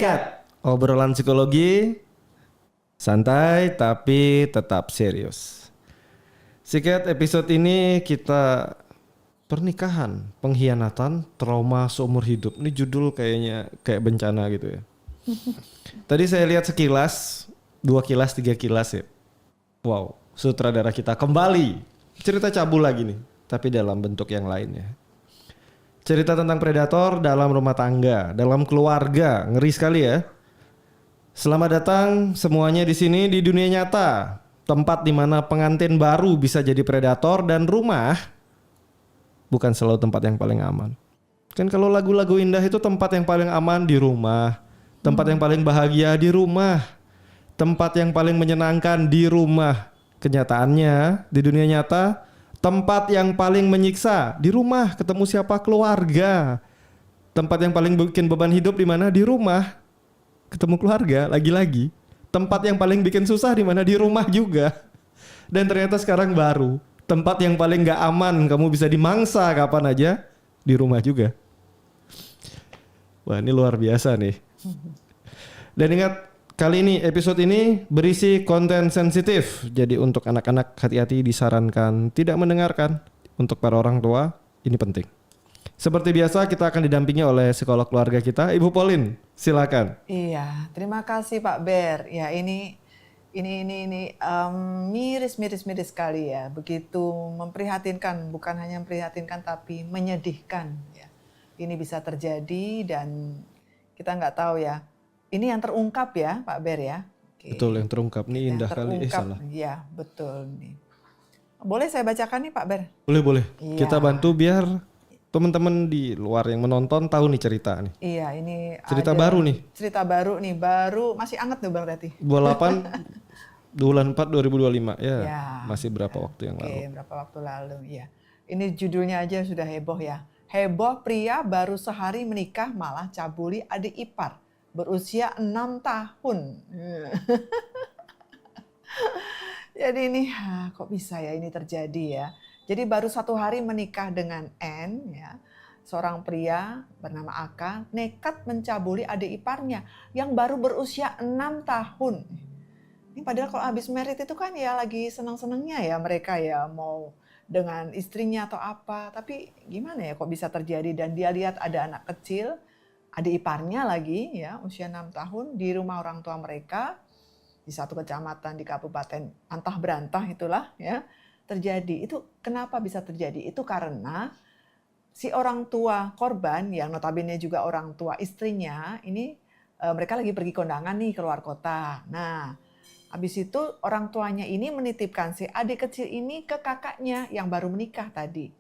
Sikat, obrolan psikologi, santai tapi tetap serius. Sikat episode ini kita pernikahan, pengkhianatan, trauma seumur hidup. Ini judul kayaknya kayak bencana gitu ya. Tadi saya lihat sekilas, 2 kilas, 3 kilas ya. Wow, sutradara kita kembali. Cerita cabul lagi nih, tapi dalam bentuk yang lain ya. Cerita tentang predator dalam rumah tangga, dalam keluarga, ngeri sekali ya. Selamat datang semuanya di sini di dunia nyata, tempat di mana pengantin baru bisa jadi predator dan rumah bukan selalu tempat yang paling aman. Kan kalau lagu-lagu indah itu tempat yang paling aman di rumah, tempat yang paling bahagia di rumah, tempat yang paling menyenangkan di rumah. Kenyataannya di dunia nyata, tempat yang paling menyiksa di rumah. Ketemu siapa? Keluarga. Tempat yang paling bikin beban hidup di mana? Di rumah. Ketemu keluarga. Lagi-lagi tempat yang paling bikin susah di mana? Di rumah juga. Dan ternyata sekarang baru tempat yang paling gak aman, kamu bisa dimangsa kapan aja, di rumah juga. Wah, ini luar biasa nih. Dan ingat, kali ini episode ini berisi konten sensitif. Jadi untuk anak-anak hati-hati disarankan tidak mendengarkan. Untuk para orang tua ini penting. Seperti biasa kita akan didampingi oleh psikolog keluarga kita, Ibu Pauline. Silakan. Iya, terima kasih Pak Ber. Ya ini miris sekali ya. Begitu memprihatinkan, bukan hanya memprihatinkan tapi menyedihkan. Ya. Ini bisa terjadi dan kita nggak tahu ya. Ini yang terungkap ya Pak Ber ya. Oke. Betul, yang terungkap. Ini indah kali. Salah. Iya, betul nih. Boleh saya bacakan nih Pak Ber? Boleh. Iya. Kita bantu biar teman-teman di luar yang menonton tahu nih cerita nih. Iya, ini cerita baru nih. Cerita baru nih, baru masih anget tuh Bang Reti. 28 bulan 4 2025 ya. Masih berapa waktu yang lalu? Oke, berapa waktu lalu ya. Ini judulnya aja sudah heboh ya. Heboh pria baru sehari menikah malah cabuli adik ipar berusia 6 tahun. Jadi ini kok bisa ya ini terjadi ya. Jadi baru 1 hari menikah dengan N ya. Seorang pria bernama Aka nekat mencabuli adik iparnya yang baru berusia 6 tahun. Ini padahal kalau habis merit itu kan ya lagi senang-senangnya ya mereka ya mau dengan istrinya atau apa. Tapi gimana ya kok bisa terjadi dan dia lihat ada anak kecil, adik iparnya lagi ya usia 6 tahun di rumah orang tua mereka di satu kecamatan di Kabupaten Antah Berantah itulah ya terjadi. Itu kenapa bisa terjadi? Itu karena si orang tua korban yang notabene juga orang tua istrinya ini mereka lagi pergi kondangan nih keluar kota. Nah, habis itu orang tuanya ini menitipkan si adik kecil ini ke kakaknya yang baru menikah tadi.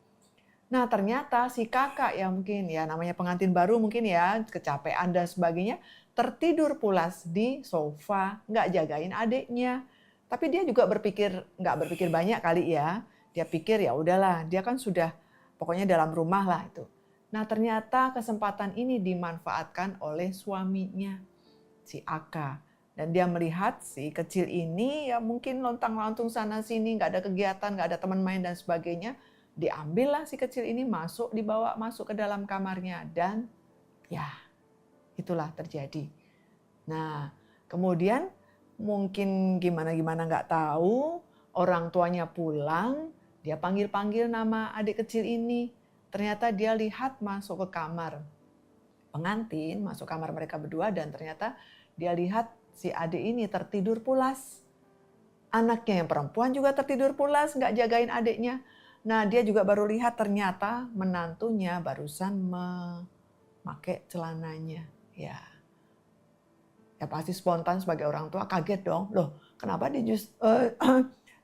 Nah, ternyata si kakak yang mungkin ya namanya pengantin baru mungkin ya kecapean dan sebagainya tertidur pulas di sofa, nggak jagain adiknya. Tapi dia juga nggak berpikir banyak kali ya. Dia pikir ya udahlah, dia kan sudah pokoknya dalam rumah lah itu. Nah ternyata kesempatan ini dimanfaatkan oleh suaminya, si Aka. Dan dia melihat si kecil ini ya mungkin lontang-lantung sana sini, nggak ada kegiatan, nggak ada teman main dan sebagainya. Diambillah si kecil ini dibawa masuk ke dalam kamarnya dan ya itulah terjadi. Nah kemudian mungkin gimana nggak tahu, orang tuanya pulang, dia panggil nama adik kecil ini. Ternyata dia lihat masuk ke kamar pengantin, masuk kamar mereka berdua dan ternyata dia lihat si adik ini tertidur pulas. Anaknya yang perempuan juga tertidur pulas, nggak jagain adiknya. Nah dia juga baru lihat ternyata menantunya barusan memakai celananya. Ya pasti spontan sebagai orang tua kaget dong. Loh kenapa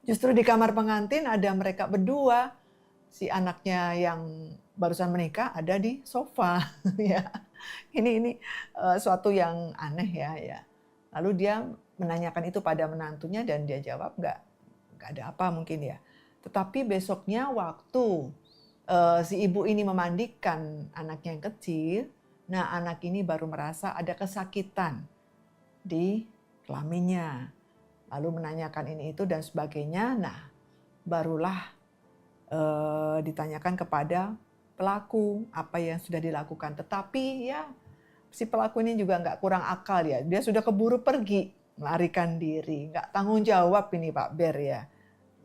justru di kamar pengantin ada mereka berdua. Si anaknya yang barusan menikah ada di sofa. Ya. Ini suatu yang aneh ya. Lalu dia menanyakan itu pada menantunya dan dia jawab nggak ada apa mungkin ya. Tetapi besoknya waktu si ibu ini memandikan anaknya yang kecil, nah anak ini baru merasa ada kesakitan di kelaminnya. Lalu menanyakan ini itu dan sebagainya. Nah, barulah ditanyakan kepada pelaku apa yang sudah dilakukan. Tetapi ya si pelaku ini juga nggak kurang akal ya. Dia sudah keburu pergi, melarikan diri. Nggak tanggung jawab ini Pak Ber ya.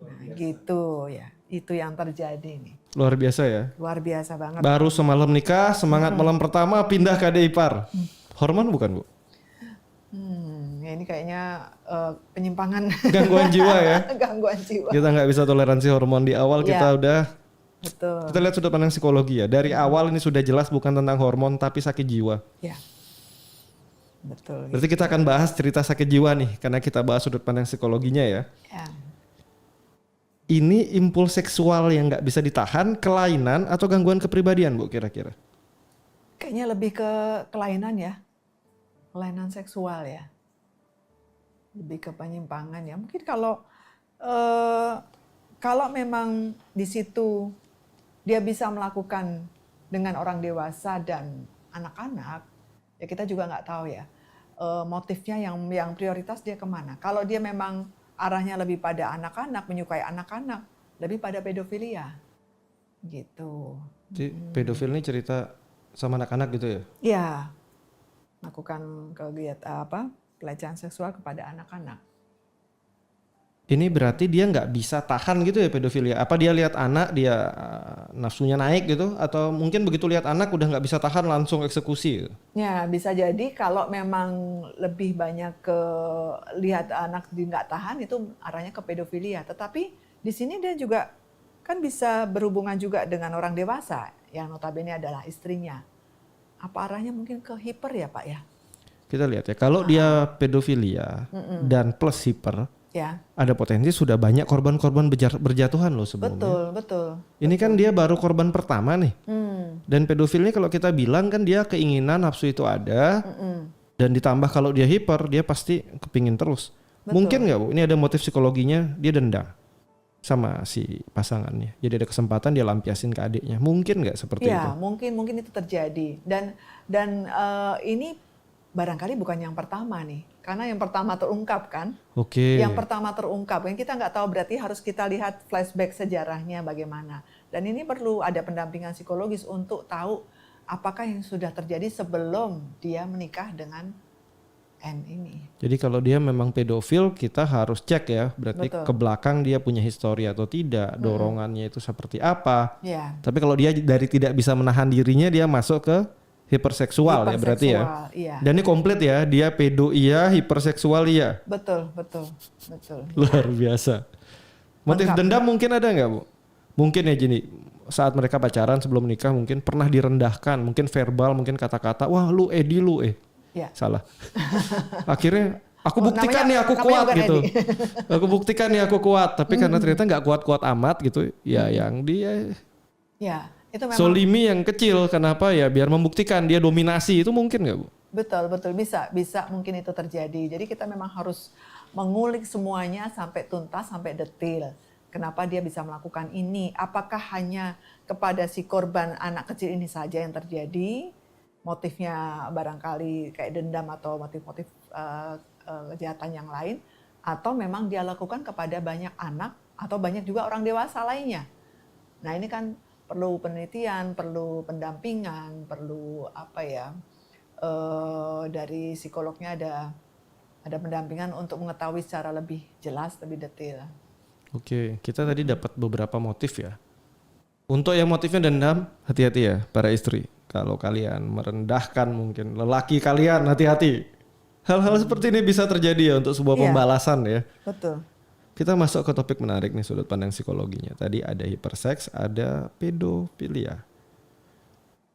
Nah, gitu ya. Itu yang terjadi nih. Luar biasa ya. Luar biasa banget. Baru semalam nikah, semangat malam pertama pindah ke adik ipar. Hormon bukan Bu? Ya ini kayaknya penyimpangan. Gangguan jiwa ya. Gangguan jiwa. Kita nggak bisa toleransi hormon di awal, kita udah. Betul. Kita lihat sudut pandang psikologi ya. Dari awal ini sudah jelas bukan tentang hormon tapi sakit jiwa. Ya. Betul. Berarti kita akan bahas cerita sakit jiwa nih, karena kita bahas sudut pandang psikologinya ya. Ya. Ini impuls seksual yang nggak bisa ditahan, kelainan atau gangguan kepribadian Bu kira-kira? Kayaknya lebih ke kelainan ya. Kelainan seksual ya. Lebih ke penyimpangan ya. Mungkin kalau memang di situ dia bisa melakukan dengan orang dewasa dan anak-anak, ya kita juga nggak tahu ya motifnya yang prioritas dia kemana. Kalau dia memang arahnya lebih pada anak-anak, menyukai anak-anak, lebih pada pedofilia, gitu. Jadi pedofil ini cerita sama anak-anak gitu ya? Iya, melakukan kegiatan pelecehan seksual kepada anak-anak. Ini berarti dia nggak bisa tahan gitu ya pedofilia? Apa dia lihat anak dia nafsunya naik gitu? Atau mungkin begitu lihat anak udah nggak bisa tahan langsung eksekusi gitu? Ya bisa jadi kalau memang lebih banyak ke lihat anak dia nggak tahan itu arahnya ke pedofilia. Tetapi di sini dia juga kan bisa berhubungan juga dengan orang dewasa yang notabene adalah istrinya. Apa arahnya mungkin ke hiper ya Pak ya? Kita lihat ya, kalau dia pedofilia dan plus hiper, Ya. ada potensi sudah banyak korban-korban berjatuhan loh sebelumnya. Betul. Ini kan dia baru korban pertama nih. Dan pedofilnya kalau kita bilang kan dia keinginan nafsu itu ada. Dan ditambah kalau dia hiper, dia pasti kepingin terus. Betul. Mungkin nggak Bu? Ini ada motif psikologinya, dia dendam sama si pasangannya. Jadi ada kesempatan dia lampiasin ke adiknya. Mungkin nggak seperti itu? Ya, mungkin itu terjadi. Dan ini barangkali bukan yang pertama nih. Karena yang pertama terungkap kan. Oke. Yang pertama terungkap. Yang kita nggak tahu berarti harus kita lihat flashback sejarahnya bagaimana. Dan ini perlu ada pendampingan psikologis untuk tahu apakah yang sudah terjadi sebelum dia menikah dengan N ini. Jadi kalau dia memang pedofil, kita harus cek ya. Berarti Betul. ke belakang dia punya histori atau tidak. Dorongannya itu seperti apa. Ya. Tapi kalau dia dari tidak bisa menahan dirinya, dia masuk ke hiperseksual ya berarti ya. Iya. Dan ini komplit ya, dia pedo iya, hiperseksual iya. Betul. Luar biasa. Motif Lengkap. dendam mungkin ada nggak Bu? Mungkin ya gini, saat mereka pacaran sebelum menikah mungkin pernah direndahkan, mungkin verbal, mungkin kata-kata, wah lu Edi lu Ya. salah. Akhirnya aku buktikan namanya- nih aku namanya kuat bukan gitu. Edi. Aku buktikan nih aku kuat, tapi karena ternyata nggak kuat-kuat amat gitu, ya yang dia Ya, itu memang Solimi yang kecil, kenapa ya? Biar membuktikan dia dominasi, itu mungkin nggak Bu? betul bisa mungkin itu terjadi. Jadi kita memang harus mengulik semuanya sampai tuntas, sampai detail. Kenapa dia bisa melakukan ini? Apakah hanya kepada si korban anak kecil ini saja yang terjadi? Motifnya barangkali kayak dendam atau motif-motif kejahatan yang lain, atau memang dia lakukan kepada banyak anak atau banyak juga orang dewasa lainnya. Nah ini kan perlu penelitian, perlu pendampingan, perlu dari psikolognya ada pendampingan untuk mengetahui secara lebih jelas, lebih detail. Oke, kita tadi dapat beberapa motif ya. Untuk yang motifnya dendam, hati-hati ya para istri. Kalau kalian merendahkan mungkin lelaki kalian, hati-hati. Hal-hal seperti ini bisa terjadi ya untuk sebuah Iya. pembalasan ya. Betul. Kita masuk ke topik menarik nih sudut pandang psikologinya. Tadi ada hiperseks, ada pedofilia.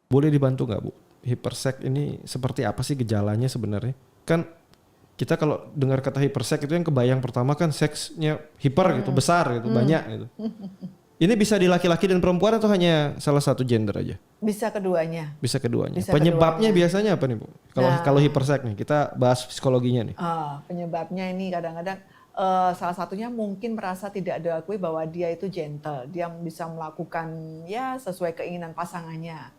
Boleh dibantu nggak Bu? Hiperseks ini seperti apa sih gejalanya sebenarnya? Kan kita kalau dengar kata hiperseks itu yang kebayang pertama kan seksnya hiper gitu, besar gitu, banyak gitu. Ini bisa di laki-laki dan perempuan atau hanya salah satu gender aja? Bisa keduanya. Bisa keduanya. Bisa Penyebabnya keduanya. biasanya apa nih Bu? Kalau hiperseks nih, kita bahas psikologinya nih. Penyebabnya ini kadang-kadang salah satunya mungkin merasa tidak diakui bahwa dia itu gentle. Dia bisa melakukan ya sesuai keinginan pasangannya.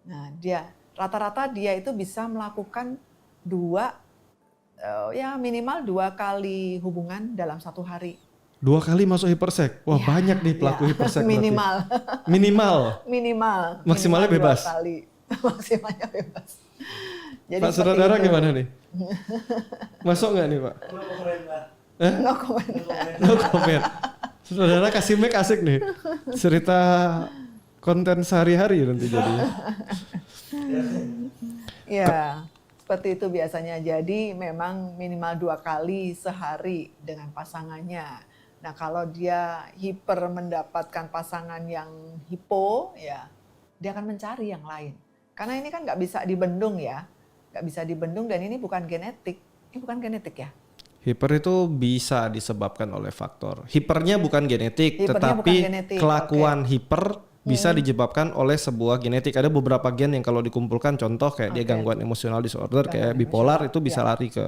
Nah rata-rata dia itu bisa melakukan minimal 2 kali hubungan dalam 1 hari. 2 kali masuk hiperseks. Wah, Ya, banyak nih pelaku ya. hiperseks. Minimal. Minimal. Minimal. Maksimalnya Minimal 2 bebas? kali. Maksimalnya bebas. Jadi Pak seperti Saudara itu. gimana nih? Masuk nggak nih Pak? No comment. No comment. Saudara kasih mic asik nih. Cerita konten sehari-hari nanti jadinya. Ya, seperti itu biasanya. Jadi memang minimal 2 kali sehari dengan pasangannya. Nah kalau dia hiper mendapatkan pasangan yang hipo, ya dia akan mencari yang lain. Karena ini kan nggak bisa dibendung ya. Nggak bisa dibendung dan ini bukan genetik. Ini bukan genetik ya. Hiper itu bisa disebabkan oleh faktor. Hipernya bukan genetik, Hipernya tetapi bukan genetik, kelakuan hiper bisa disebabkan oleh sebuah genetik. Ada beberapa gen yang kalau dikumpulkan, contoh kayak dia gangguan emosional disorder, kayak bipolar itu bisa lari ke,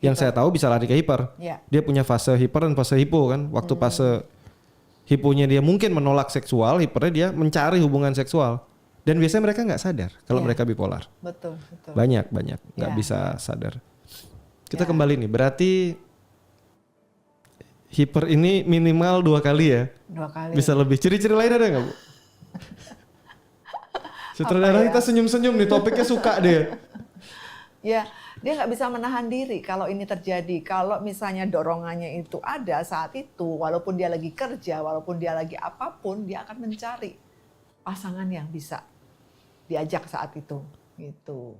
yang saya tahu bisa lari ke hiper. Ya. Dia punya fase hiper dan fase hipo kan. Waktu fase hiponya dia mungkin menolak seksual, hipernya dia mencari hubungan seksual. Dan biasanya mereka nggak sadar kalau mereka bipolar. Betul, betul. Banyak nggak bisa sadar. Kita kembali nih, berarti hiper ini minimal 2 kali ya? 2 kali. Bisa lebih. Ciri-ciri lain ada nggak Bu? Sutradara kita senyum-senyum nih, topiknya suka dia. Ya, dia nggak bisa menahan diri kalau ini terjadi. Kalau misalnya dorongannya itu ada saat itu, walaupun dia lagi kerja, walaupun dia lagi apapun, dia akan mencari pasangan yang bisa diajak saat itu. Gitu.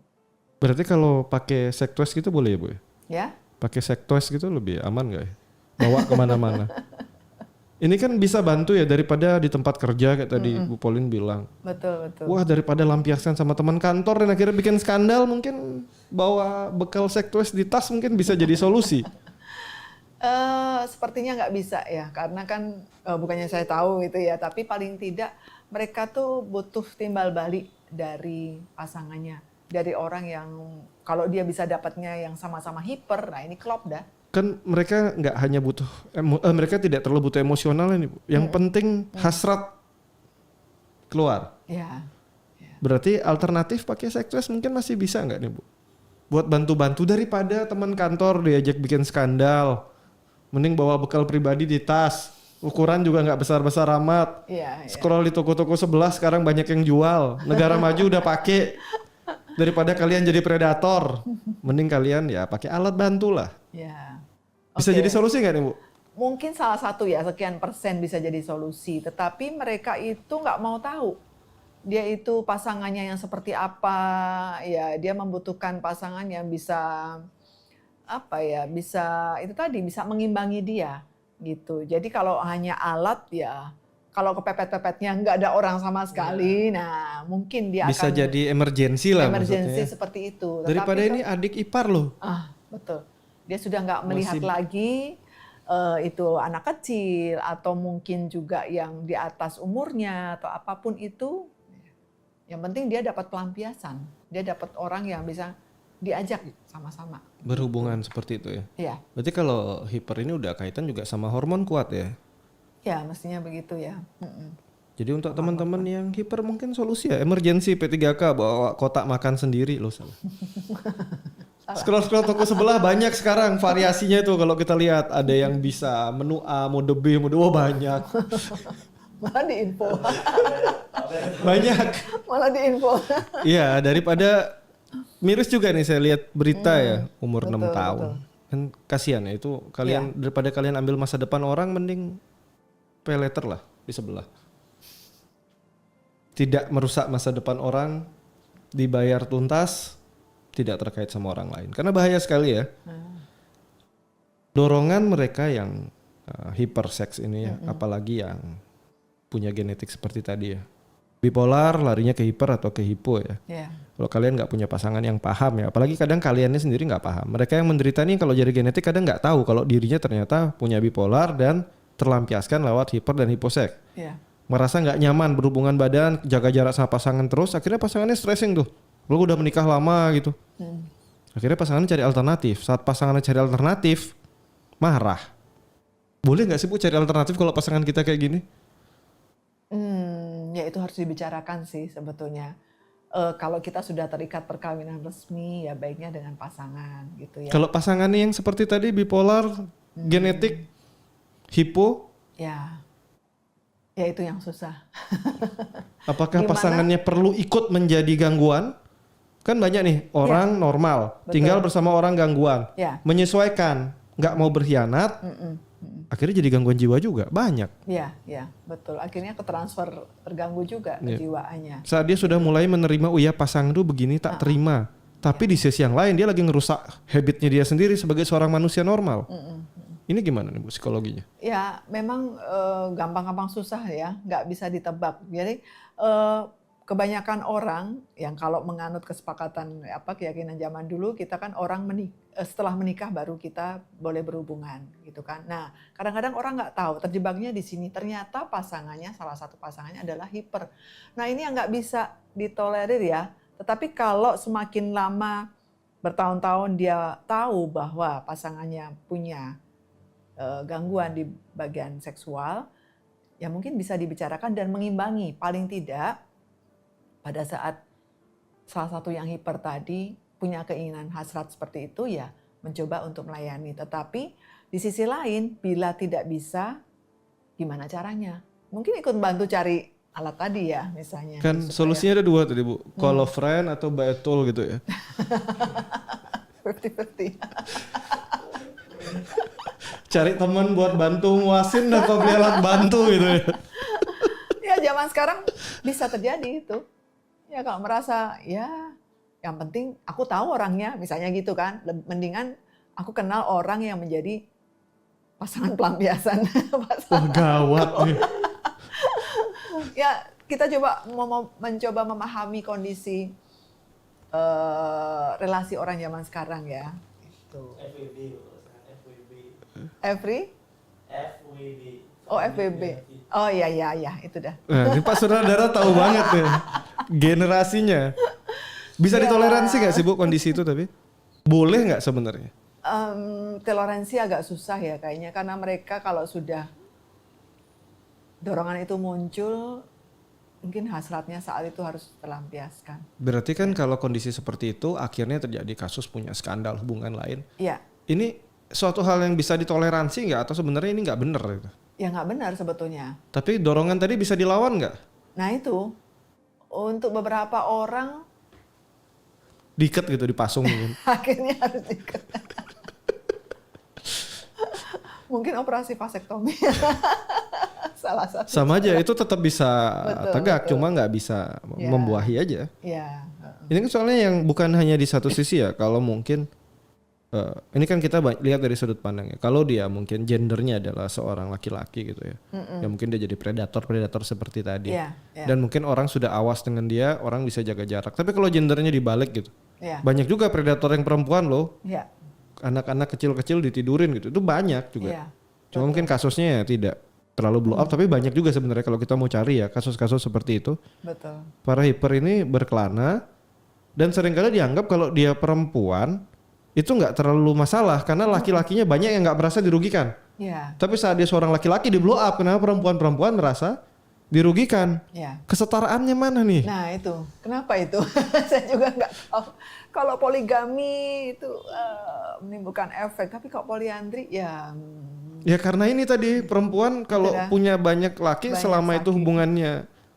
Berarti kalau pakai sex toys gitu boleh ya Bu? Ya? Pakai sex toys gitu lebih aman nggak ya? Bawa kemana-mana. Ini kan bisa bantu ya daripada di tempat kerja kayak tadi Bu Pauline bilang. Betul, betul. Wah daripada lampiaskan sama teman kantor dan akhirnya bikin skandal, mungkin bawa bekal sex toys di tas mungkin bisa jadi solusi. Sepertinya nggak bisa ya, karena kan bukannya saya tahu itu ya, tapi paling tidak mereka tuh butuh timbal balik dari pasangannya, dari orang yang kalau dia bisa dapatnya yang sama-sama hiper, nah ini klop dah. Kan mereka nggak hanya butuh, mereka tidak terlalu butuh emosional ini Bu. Yang penting hasrat keluar. Ya. Berarti alternatif pakai sex toys mungkin masih bisa nggak nih Bu? Buat bantu-bantu daripada teman kantor diajak bikin skandal. Mending bawa bekal pribadi di tas. Ukuran juga nggak besar-besar amat. Iya, Scroll di toko-toko sebelah sekarang banyak yang jual. Negara maju udah pakai. Daripada kalian jadi predator, mending kalian ya pakai alat bantu lah. Ya. Bisa Oke. jadi solusi nggak nih Bu? Mungkin salah satu ya, sekian persen bisa jadi solusi. Tetapi mereka itu nggak mau tahu. Dia itu pasangannya yang seperti apa, ya dia membutuhkan pasangan yang bisa, apa ya, bisa itu tadi, bisa mengimbangi dia. Gitu. Jadi kalau hanya alat ya, kalau kepepet-pepetnya nggak ada orang sama sekali, nah mungkin dia Bisa akan jadi emergency lah emergency maksudnya. seperti itu. Daripada Tetapi ini adik ipar loh. betul. Dia sudah nggak melihat lagi itu anak kecil atau mungkin juga yang di atas umurnya atau apapun itu. Yang penting dia dapat pelampiasan. Dia dapat orang yang bisa diajak sama-sama. Berhubungan seperti itu ya. Ya, Berarti kalau hiper ini udah kaitan juga sama hormon kuat ya. ya mestinya begitu ya. Jadi untuk teman-teman yang hiper mungkin solusi ya emergency P3K bawa kotak makan sendiri loh salah. Scroll toko sebelah banyak sekarang variasinya itu kalau kita lihat ada yang bisa menu A, mode B, mode O banyak. Malah diinfo. Banyak. Malah diinfo. Iya, daripada miris juga nih saya lihat berita ya umur 6 betul, tahun. Kan kasihan ya itu kalian daripada kalian ambil masa depan orang mending pay letter lah di sebelah. Tidak merusak masa depan orang, dibayar tuntas, tidak terkait sama orang lain. Karena bahaya sekali ya. Dorongan mereka yang hiperseks ini ya, apalagi yang punya genetik seperti tadi ya. Bipolar larinya ke hiper atau ke hipo ya. Ya. Kalau kalian nggak punya pasangan yang paham ya, apalagi kadang kaliannya sendiri nggak paham. Mereka yang menderita ini kalau jadi genetik kadang nggak tahu kalau dirinya ternyata punya bipolar dan terlampiaskan lewat hiper dan hiposeks. Ya. Merasa nggak nyaman berhubungan badan, jaga jarak sama pasangan terus, akhirnya pasangannya stressing tuh. Lu udah menikah lama gitu. Akhirnya pasangannya cari alternatif. Saat pasangannya cari alternatif, marah. Boleh nggak sih Bu cari alternatif kalau pasangan kita kayak gini? Ya itu harus dibicarakan sih sebetulnya. Kalau kita sudah terikat perkawinan resmi, ya baiknya dengan pasangan gitu ya. Kalau pasangannya yang seperti tadi bipolar, genetik, hipo, Ya itu yang susah. apakah Gimana? pasangannya perlu ikut menjadi gangguan? Kan banyak nih orang normal, betul. tinggal bersama orang gangguan, Ya. menyesuaikan, nggak mau berkhianat, akhirnya jadi gangguan jiwa juga banyak. Ya, betul. Akhirnya ketransfer terganggu juga kejiwaannya. Saat dia sudah mulai menerima, oh ya pasangan tuh begini tak terima. Tapi di sisi yang lain dia lagi ngerusak habitnya dia sendiri sebagai seorang manusia normal. Ini gimana nih Bu psikologinya? Ya, memang gampang-gampang susah ya, nggak bisa ditebak. Jadi kebanyakan orang yang kalau menganut kesepakatan keyakinan zaman dulu, kita kan orang setelah menikah baru kita boleh berhubungan gitu kan. Nah, kadang-kadang orang nggak tahu terjebaknya di sini. Ternyata salah satu pasangannya adalah hiper. Nah, ini yang nggak bisa ditolerir ya. Tetapi kalau semakin lama bertahun-tahun dia tahu bahwa pasangannya punya gangguan di bagian seksual, ya mungkin bisa dibicarakan dan mengimbangi. Paling tidak pada saat salah satu yang hiper tadi punya keinginan hasrat seperti itu, ya mencoba untuk melayani. Tetapi di sisi lain, bila tidak bisa, gimana caranya? Mungkin ikut bantu cari alat tadi ya, misalnya. Kan solusinya ada 2 tadi Bu, call a friend atau buy a tool gitu ya. 50-50. Cari teman buat bantu nguasin atau beli alat bantu gitu ya. Ya zaman sekarang bisa terjadi itu. Ya kalau merasa ya yang penting aku tahu orangnya, misalnya gitu kan. Mendingan aku kenal orang yang menjadi pasangan pelampiasan. Wah gawat nih. Ya kita mencoba memahami kondisi relasi orang zaman sekarang ya. Itu. FWB. Oh FWB. Oh iya itu dah. Nah, ini Pak Saudara tahu banget nih generasinya. Bisa ditoleransi nggak sih Bu kondisi itu tapi? Boleh nggak sebenarnya? Toleransi agak susah ya kayaknya karena mereka kalau sudah dorongan itu muncul, mungkin hasratnya saat itu harus terlampiaskan. Berarti kan kalau kondisi seperti itu akhirnya terjadi kasus punya skandal hubungan lain. Iya. Ini suatu hal yang bisa ditoleransi nggak atau sebenarnya ini nggak benar gitu? Ya nggak benar sebetulnya. Tapi dorongan tadi bisa dilawan nggak? Nah itu untuk beberapa orang Diikat gitu, dipasung mungkin. akhirnya harus diikat. Mungkin operasi vasektomi. Salah satu. Sama aja itu tetap bisa tegak, betul. cuma nggak bisa membuahi aja. Ya. Ini kan soalnya yang bukan hanya di satu sisi ya. Kalau mungkin ini kan kita lihat dari sudut pandangnya. Kalau dia mungkin gendernya adalah seorang laki-laki gitu ya, ya mungkin dia jadi predator seperti tadi. Dan mungkin orang sudah awas dengan dia, orang bisa jaga jarak. Tapi kalau gendernya dibalik gitu, banyak juga predator yang perempuan loh. Anak-anak kecil-kecil ditidurin gitu, itu banyak juga. Cuma mungkin kasusnya ya tidak terlalu blow up, tapi banyak juga sebenarnya kalau kita mau cari ya kasus-kasus seperti itu. Betul. Para hiper ini berkelana dan seringkali dianggap kalau dia perempuan itu nggak terlalu masalah karena laki-lakinya banyak yang nggak merasa dirugikan. Tapi saat dia seorang laki-laki di blow up, kenapa perempuan merasa dirugikan? Kesetaraannya mana nih? Nah itu, kenapa itu? Saya juga nggak tahu. Kalau poligami itu menimbulkan efek, tapi kalau poliandri ya. Ya karena ini tadi perempuan kalau punya banyak laki selama itu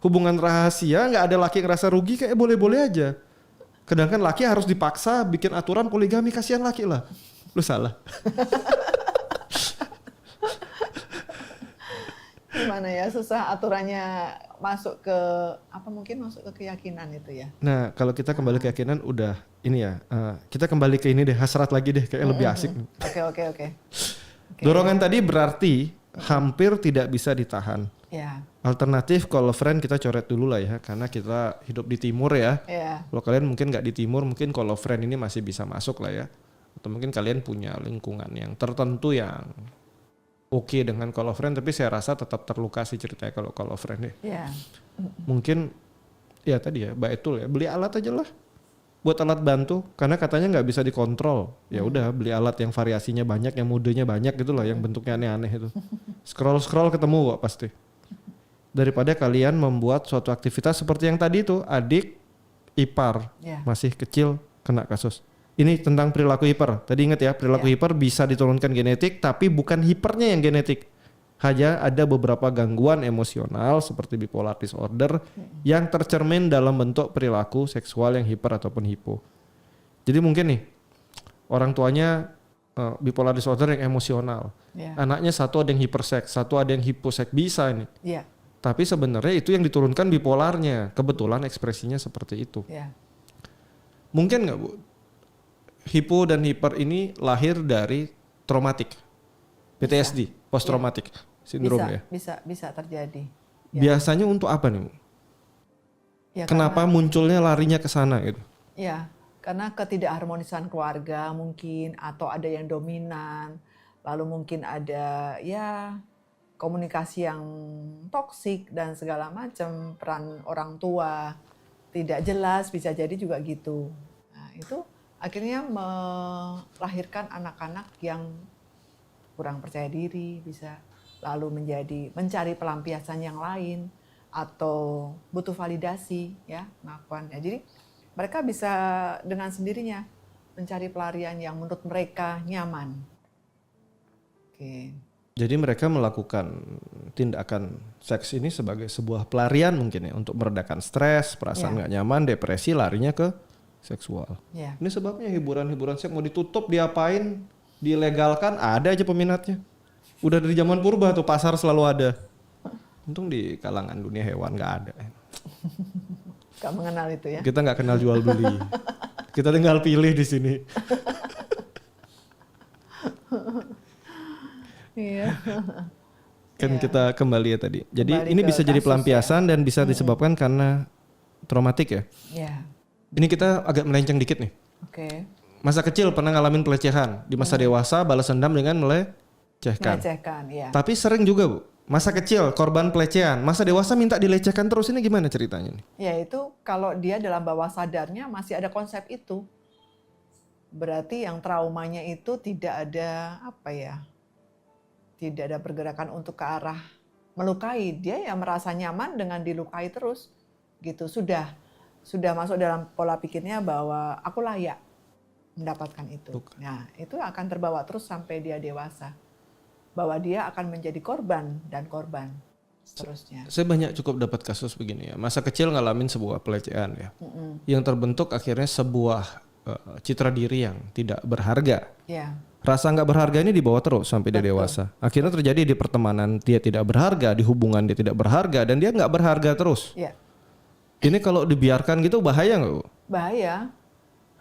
hubungan rahasia, nggak ada laki yang ngerasa rugi, kayak boleh-boleh aja. Sedangkan laki harus dipaksa bikin aturan poligami, kasihan laki lah. Lu salah. Gimana ya, susah aturannya masuk ke mungkin masuk ke keyakinan itu ya. Nah kalau kita kembali ke keyakinan udah ini ya, kita kembali ke ini deh, hasrat lagi deh, kayak lebih asik. Oke. Dorongan tadi berarti hampir tidak bisa ditahan. Alternatif kalau friend kita coret dulu lah ya, karena kita hidup di timur ya. Kalau kalian mungkin nggak di timur, mungkin kalau friend ini masih bisa masuk lah ya. Atau mungkin kalian punya lingkungan yang tertentu yang oke dengan call friend, tapi saya rasa tetap terluka sih ceritanya kalau call friend ya. Mungkin ya tadi ya, betul ya, beli alat aja lah. Buat alat bantu, karena katanya nggak bisa dikontrol. Ya udah beli alat yang variasinya banyak, yang modenya banyak gitu lah, yang bentuknya aneh-aneh itu. Scroll ketemu kok pasti. Daripada kalian membuat suatu aktivitas seperti yang tadi itu, adik ipar masih kecil kena kasus. Ini tentang perilaku hiper. Tadi ingat ya, perilaku hiper bisa diturunkan genetik, tapi bukan hipernya yang genetik. Hanya ada beberapa gangguan emosional seperti bipolar disorder yang tercermin dalam bentuk perilaku seksual yang hiper ataupun hipo. Jadi mungkin nih orang tuanya bipolar disorder yang emosional. Ya. Anaknya satu ada yang hiperseks, satu ada yang hiposeks, bisa ini. Ya. Tapi sebenarnya itu yang diturunkan bipolarnya. Kebetulan ekspresinya seperti itu. Ya. Mungkin nggak Bu? Hipo dan hiper ini lahir dari traumatik, PTSD, post traumatic syndrome ya. Bisa terjadi. Ya. Biasanya untuk apa nih Bu? Ya, Kenapa munculnya larinya ke sana gitu? Ya, karena ketidakharmonisan keluarga mungkin, atau ada yang dominan, lalu mungkin ada ya komunikasi yang toksik dan segala macam, peran orang tua tidak jelas, bisa jadi juga gitu. Nah, itu akhirnya melahirkan anak-anak yang kurang percaya diri, bisa lalu mencari pelampiasan yang lain atau butuh validasi ya pengakuan. Ya, jadi mereka bisa dengan sendirinya mencari pelarian yang menurut mereka nyaman. Oke. Jadi mereka melakukan tindakan seks ini sebagai sebuah pelarian mungkin ya untuk meredakan stres, perasaan nggak nyaman, depresi, larinya ke seksual. Ya. Ini sebabnya hiburan-hiburan seks mau ditutup, diapain, dilegalkan, ada aja peminatnya. Udah dari zaman purba tuh pasar selalu ada. Untung di kalangan dunia hewan nggak ada. Gak mengenal itu ya. Kita nggak kenal jual beli. Kita tinggal pilih di sini. Iya. Kan kita kembali ya tadi. Jadi Kembali ini ke bisa jadi kasus pelampiasan dan bisa disebabkan karena traumatik ya. Ya. Ini kita agak melenceng dikit nih. Oke. Masa kecil pernah ngalamin pelecehan, di masa dewasa balas dendam dengan melecehkan. Melecehkan, ya. Tapi sering juga Bu, masa kecil korban pelecehan, masa dewasa minta dilecehkan terus, ini gimana ceritanya nih? Ya itu kalau dia dalam bawah sadarnya masih ada konsep itu. Berarti yang traumanya itu tidak ada tidak ada pergerakan untuk ke arah melukai. Dia ya merasa nyaman dengan dilukai terus. Gitu. Sudah masuk dalam pola pikirnya bahwa aku layak mendapatkan itu. Nah, itu akan terbawa terus sampai dia dewasa. Bahwa dia akan menjadi korban dan korban seterusnya. Saya banyak cukup dapat kasus begini ya. Masa kecil ngalamin sebuah pelecehan ya. Yang terbentuk akhirnya sebuah citra diri yang tidak berharga. Ya. Rasa nggak berharga ini dibawa terus sampai dia dewasa. Akhirnya terjadi di pertemanan dia tidak berharga, di hubungan dia tidak berharga, dan dia nggak berharga terus. Ya. Ini kalau dibiarkan gitu bahaya nggak Bu? Bahaya.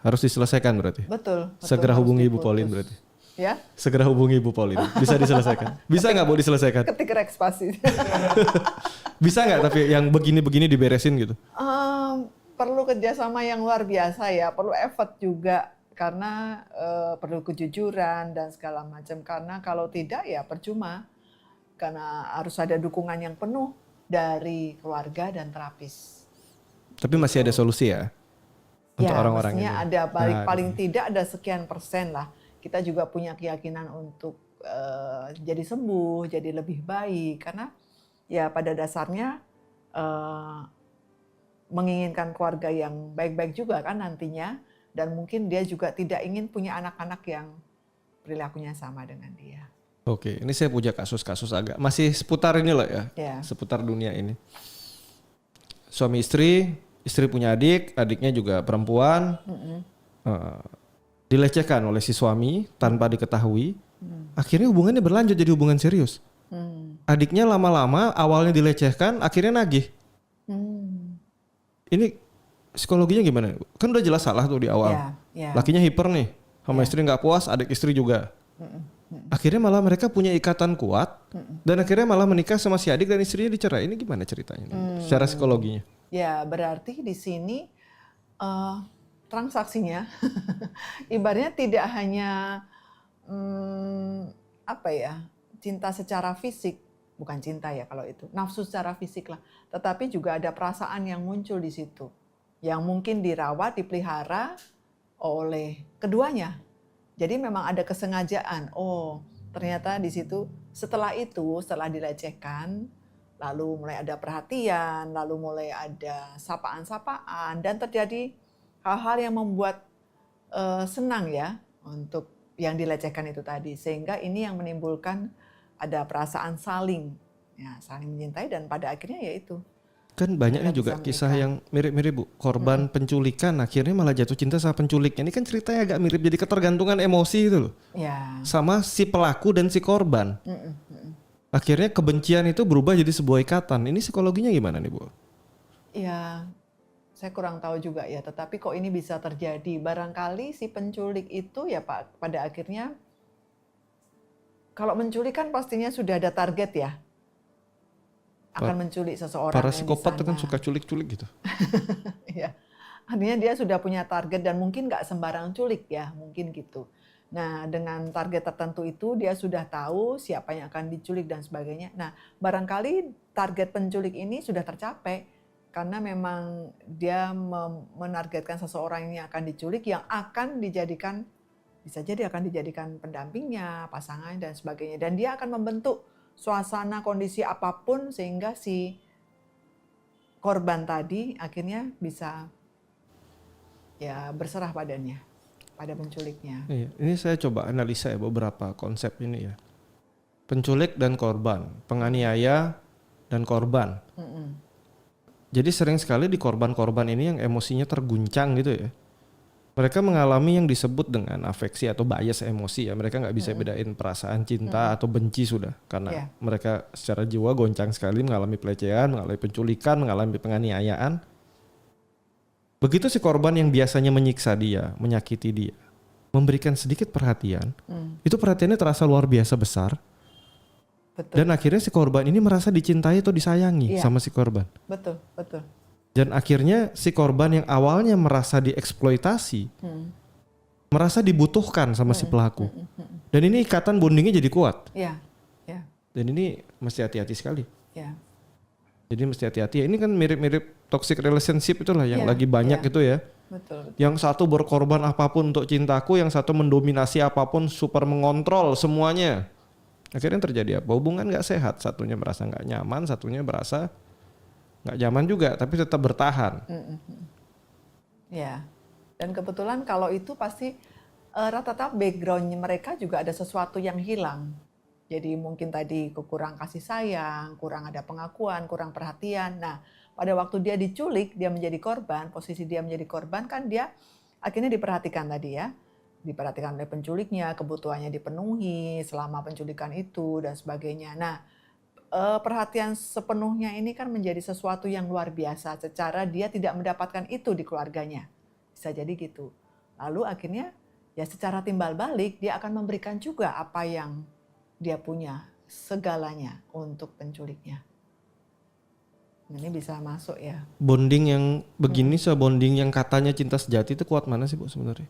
Harus diselesaikan berarti? Betul. Segera harus hubungi Ibu diputus. Pauline berarti? Ya. Segera hubungi Ibu Pauline. Bisa diselesaikan? Bisa nggak Bu diselesaikan? Ketik rekspasi. Bisa nggak tapi yang begini-begini diberesin gitu? Perlu kerjasama yang luar biasa ya, perlu effort juga karena perlu kejujuran dan segala macam. Karena kalau tidak ya percuma, karena harus ada dukungan yang penuh dari keluarga dan terapis. Tapi masih ada solusi ya untuk orang-orang ini. Ya, mestinya ada paling tidak ada sekian persen lah. Kita juga punya keyakinan untuk jadi sembuh, jadi lebih baik karena ya pada dasarnya menginginkan keluarga yang baik-baik juga kan nantinya, dan mungkin dia juga tidak ingin punya anak-anak yang perilakunya sama dengan dia. Oke, ini saya punya kasus-kasus agak masih seputar ini loh ya, seputar dunia ini. Suami istri punya adik, adiknya juga perempuan, dilecehkan oleh si suami tanpa diketahui, akhirnya hubungannya berlanjut jadi hubungan serius. Adiknya lama-lama awalnya dilecehkan, akhirnya nagih. Ini psikologinya gimana? Kan udah jelas salah tuh di awal. Lakinya hiper nih, sama istri nggak puas, adik istri juga. Akhirnya malah mereka punya ikatan kuat, dan akhirnya malah menikah sama si adik dan istrinya dicerai. Ini gimana ceritanya? Secara psikologinya? Ya berarti di sini transaksinya, ibaratnya tidak hanya cinta secara fisik. Bukan cinta ya kalau itu, nafsu secara fisik lah. Tetapi juga ada perasaan yang muncul di situ. Yang mungkin dirawat, dipelihara oleh keduanya. Jadi memang ada kesengajaan. Oh, ternyata di situ setelah dilecehkan, lalu mulai ada perhatian, lalu mulai ada sapaan-sapaan, dan terjadi hal-hal yang membuat senang ya untuk yang dilecehkan itu tadi. Sehingga ini yang menimbulkan ada perasaan saling mencintai dan pada akhirnya ya itu. Kan banyak nih juga kisah yang mirip-mirip Bu. Korban penculikan akhirnya malah jatuh cinta sama penculiknya. Ini kan ceritanya agak mirip, jadi ketergantungan emosi itu loh. Ya. Sama si pelaku dan si korban. Akhirnya kebencian itu berubah jadi sebuah ikatan. Ini psikologinya gimana nih Bu? Ya, saya kurang tahu juga ya. Tetapi kok ini bisa terjadi? Barangkali si penculik itu ya Pak, pada akhirnya kalau menculik kan pastinya sudah ada target ya. Akan menculik seseorang. Para psikopat itu kan suka culik-culik gitu. Ya, artinya dia sudah punya target dan mungkin nggak sembarang culik ya, mungkin gitu. Nah, dengan target tertentu itu dia sudah tahu siapa yang akan diculik dan sebagainya. Nah, barangkali target penculik ini sudah tercapai karena memang dia menargetkan seseorang yang akan diculik yang akan dijadikan, bisa jadi akan dijadikan pendampingnya, pasangan dan sebagainya. Dan dia akan membentuk suasana kondisi apapun sehingga si korban tadi akhirnya bisa ya berserah padanya, pada penculiknya. Iya, ini saya coba analisa ya beberapa konsep ini ya. Penculik dan korban, penganiaya dan korban. Jadi sering sekali di korban-korban ini yang emosinya terguncang gitu ya. Mereka mengalami yang disebut dengan afeksi atau bias emosi ya. Mereka nggak bisa bedain perasaan cinta atau benci sudah. Karena mereka secara jiwa goncang sekali mengalami pelecehan, mengalami penculikan, mengalami penganiayaan. Begitu si korban yang biasanya menyiksa dia, menyakiti dia, memberikan sedikit perhatian, itu perhatiannya terasa luar biasa besar. Betul. Dan akhirnya si korban ini merasa dicintai atau disayangi sama si korban. Betul, betul. Dan akhirnya si korban yang awalnya merasa dieksploitasi, merasa dibutuhkan sama si pelaku. Dan ini ikatan bondingnya jadi kuat. Iya, ya. Dan ini mesti hati-hati sekali. Ya. Jadi mesti hati-hati. Ini kan mirip-mirip toxic relationship itulah yang lagi banyak itu ya. Betul, betul. Yang satu berkorban apapun untuk cintaku, yang satu mendominasi apapun, super mengontrol semuanya. Akhirnya terjadi apa? Hubungan gak sehat. Satunya merasa gak nyaman, satunya merasa gak nyaman juga, tapi tetap bertahan. Ya. Dan kebetulan kalau itu pasti rata-rata background mereka juga ada sesuatu yang hilang. Jadi mungkin tadi kurang kasih sayang, kurang ada pengakuan, kurang perhatian. Nah, pada waktu dia diculik, dia menjadi korban, posisi dia menjadi korban kan dia akhirnya diperhatikan tadi ya. Diperhatikan oleh penculiknya, kebutuhannya dipenuhi selama penculikan itu dan sebagainya. Nah, perhatian sepenuhnya ini kan menjadi sesuatu yang luar biasa secara dia tidak mendapatkan itu di keluarganya. Bisa jadi gitu. Lalu akhirnya ya secara timbal balik dia akan memberikan juga apa yang dia punya, segalanya untuk penculiknya. Ini bisa masuk ya. Bonding yang begini bonding yang katanya cinta sejati itu kuat mana sih Bu sebenarnya?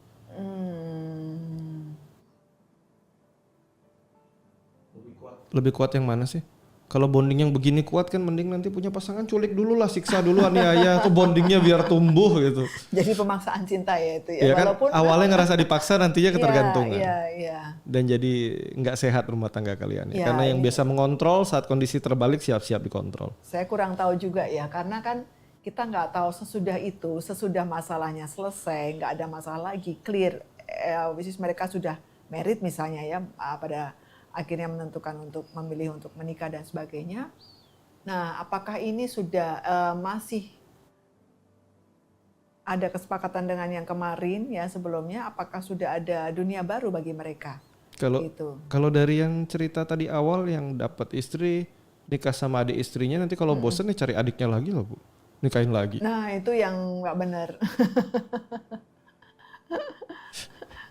Lebih kuat yang mana sih? Kalau bonding yang begini kuat kan mending nanti punya pasangan culik dulu lah, siksa dulu aniaya tuh bondingnya biar tumbuh gitu. Jadi pemaksaan cinta ya itu ya. Ya kan awalnya ngerasa dipaksa nantinya ketergantungan. Iya. Dan jadi nggak sehat rumah tangga kalian ya. Ya, karena yang biasa mengontrol saat kondisi terbalik siap-siap dikontrol. Saya kurang tahu juga ya karena kan kita nggak tahu sesudah masalahnya selesai, nggak ada masalah lagi, clear, mereka sudah married misalnya ya pada akhirnya menentukan untuk memilih untuk menikah dan sebagainya. Nah, apakah ini sudah masih ada kesepakatan dengan yang kemarin ya sebelumnya? Apakah sudah ada dunia baru bagi mereka? Kalau dari yang cerita tadi awal yang dapat istri nikah sama adik istrinya, nanti kalau bosen nih cari adiknya lagi loh Bu, nikahin lagi. Nah itu yang nggak benar.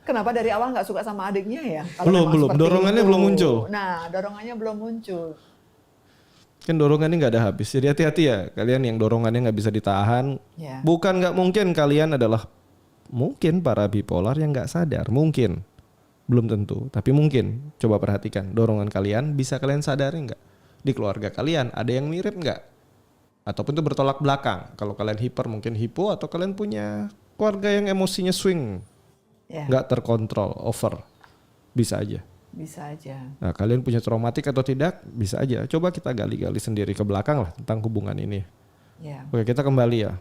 Kenapa dari awal nggak suka sama adiknya ya? Belum, dorongannya belum muncul. Nah, dorongannya belum muncul. Kan dorongannya nggak ada habis. Jadi hati-hati ya, kalian yang dorongannya nggak bisa ditahan. Ya. Bukan nggak mungkin kalian adalah mungkin para bipolar yang nggak sadar, mungkin. Belum tentu, tapi mungkin. Coba perhatikan, dorongan kalian bisa kalian sadari nggak? Di keluarga kalian ada yang mirip nggak? Ataupun itu bertolak belakang. Kalau kalian hiper mungkin hipo, atau kalian punya keluarga yang emosinya swing. Nggak terkontrol, over, bisa aja. Nah, kalian punya traumatik atau tidak, bisa aja. Coba kita gali-gali sendiri ke belakang lah tentang hubungan ini. Oke, kita kembali ya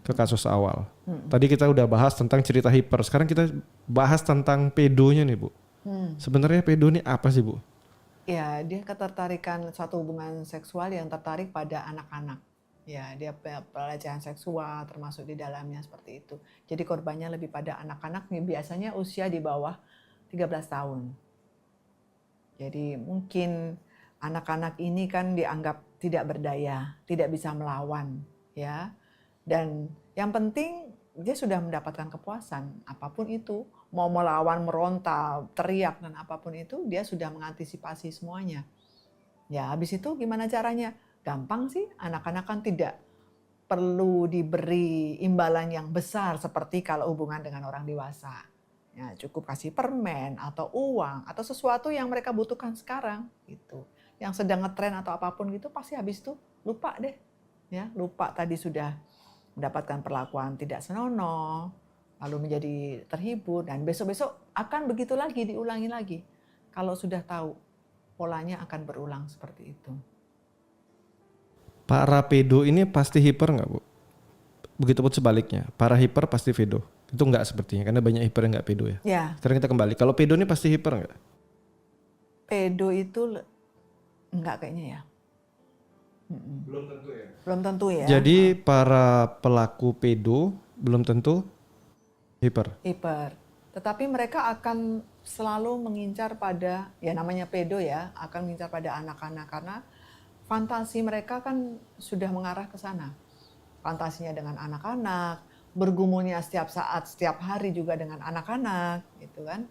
ke kasus awal. Tadi kita udah bahas tentang cerita hiper. Sekarang kita bahas tentang pedonya nih Bu. Sebenarnya pedo ini apa sih Bu? Ya, dia ketertarikan suatu hubungan seksual yang tertarik pada anak-anak. Ya, dia pelecehan seksual termasuk di dalamnya seperti itu. Jadi korbannya lebih pada anak-anak, biasanya usia di bawah 13 tahun. Jadi mungkin anak-anak ini kan dianggap tidak berdaya, tidak bisa melawan, ya. Dan yang penting dia sudah mendapatkan kepuasan, apapun itu, mau melawan, meronta, teriak dan apapun itu, dia sudah mengantisipasi semuanya. Ya, habis itu gimana caranya? Gampang sih, anak-anak kan tidak perlu diberi imbalan yang besar seperti kalau hubungan dengan orang dewasa. Ya, cukup kasih permen atau uang atau sesuatu yang mereka butuhkan sekarang gitu. Yang sedang ngetren atau apapun gitu pasti habis itu lupa deh. Ya, lupa tadi sudah mendapatkan perlakuan tidak senonoh, lalu menjadi terhibur dan besok-besok akan begitu lagi, diulangi lagi. Kalau sudah tahu polanya akan berulang seperti itu. Para pedo ini pasti hiper nggak, Bu? Begitupun sebaliknya, para hiper pasti pedo. Itu nggak sepertinya, karena banyak hiper yang nggak pedo ya. Ya, Sekarang kita kembali, kalau pedo ini pasti hiper nggak? pedo itu enggak kayaknya ya. Belum tentu ya. Belum tentu ya. Jadi para pelaku pedo belum tentu hiper. Hiper. Tetapi mereka akan selalu mengincar pada, ya namanya pedo ya, akan mengincar pada anak-anak karena fantasi mereka kan sudah mengarah ke sana. Fantasinya dengan anak-anak, bergumulnya setiap saat, setiap hari juga dengan anak-anak, gitu kan.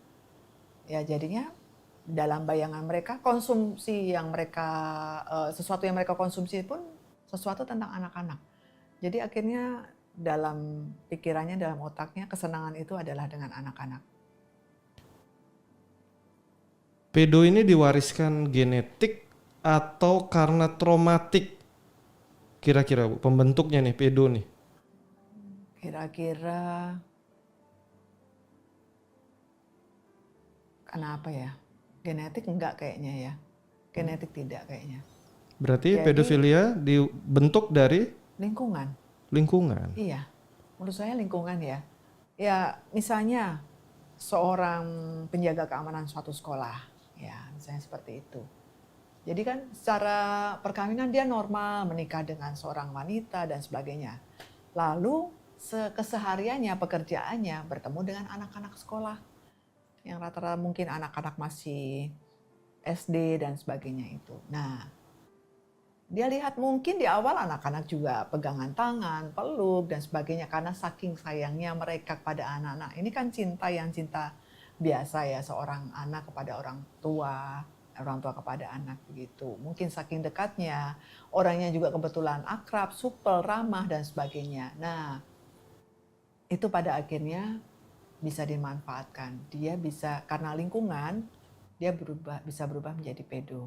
Ya jadinya dalam bayangan mereka konsumsi yang mereka sesuatu yang mereka konsumsi pun sesuatu tentang anak-anak. Jadi akhirnya dalam pikirannya, dalam otaknya kesenangan itu adalah dengan anak-anak. Pedo ini diwariskan genetik atau karena traumatik? Kira-kira Bu, pembentuknya nih pedo nih. Kira-kira kenapa ya? Genetik enggak kayaknya ya. Genetik tidak kayaknya. Berarti Jadi- pedofilia dibentuk dari Lingkungan. lingkungan. Iya. Menurut saya lingkungan ya. Ya, misalnya seorang penjaga keamanan suatu sekolah, ya, misalnya seperti itu. Jadi kan secara perkawinan dia normal menikah dengan seorang wanita dan sebagainya. Lalu kesehariannya, pekerjaannya bertemu dengan anak-anak sekolah. Yang rata-rata mungkin anak-anak masih SD dan sebagainya itu. Nah, dia lihat mungkin di awal anak-anak juga pegangan tangan, peluk dan sebagainya karena saking sayangnya mereka kepada anak-anak. Ini kan cinta yang cinta biasa ya, seorang anak kepada orang tua kepada anak begitu. Mungkin saking dekatnya, orangnya juga kebetulan akrab, supel, ramah dan sebagainya. Nah, itu pada akhirnya bisa dimanfaatkan. Dia bisa karena lingkungan dia bisa berubah menjadi pedo.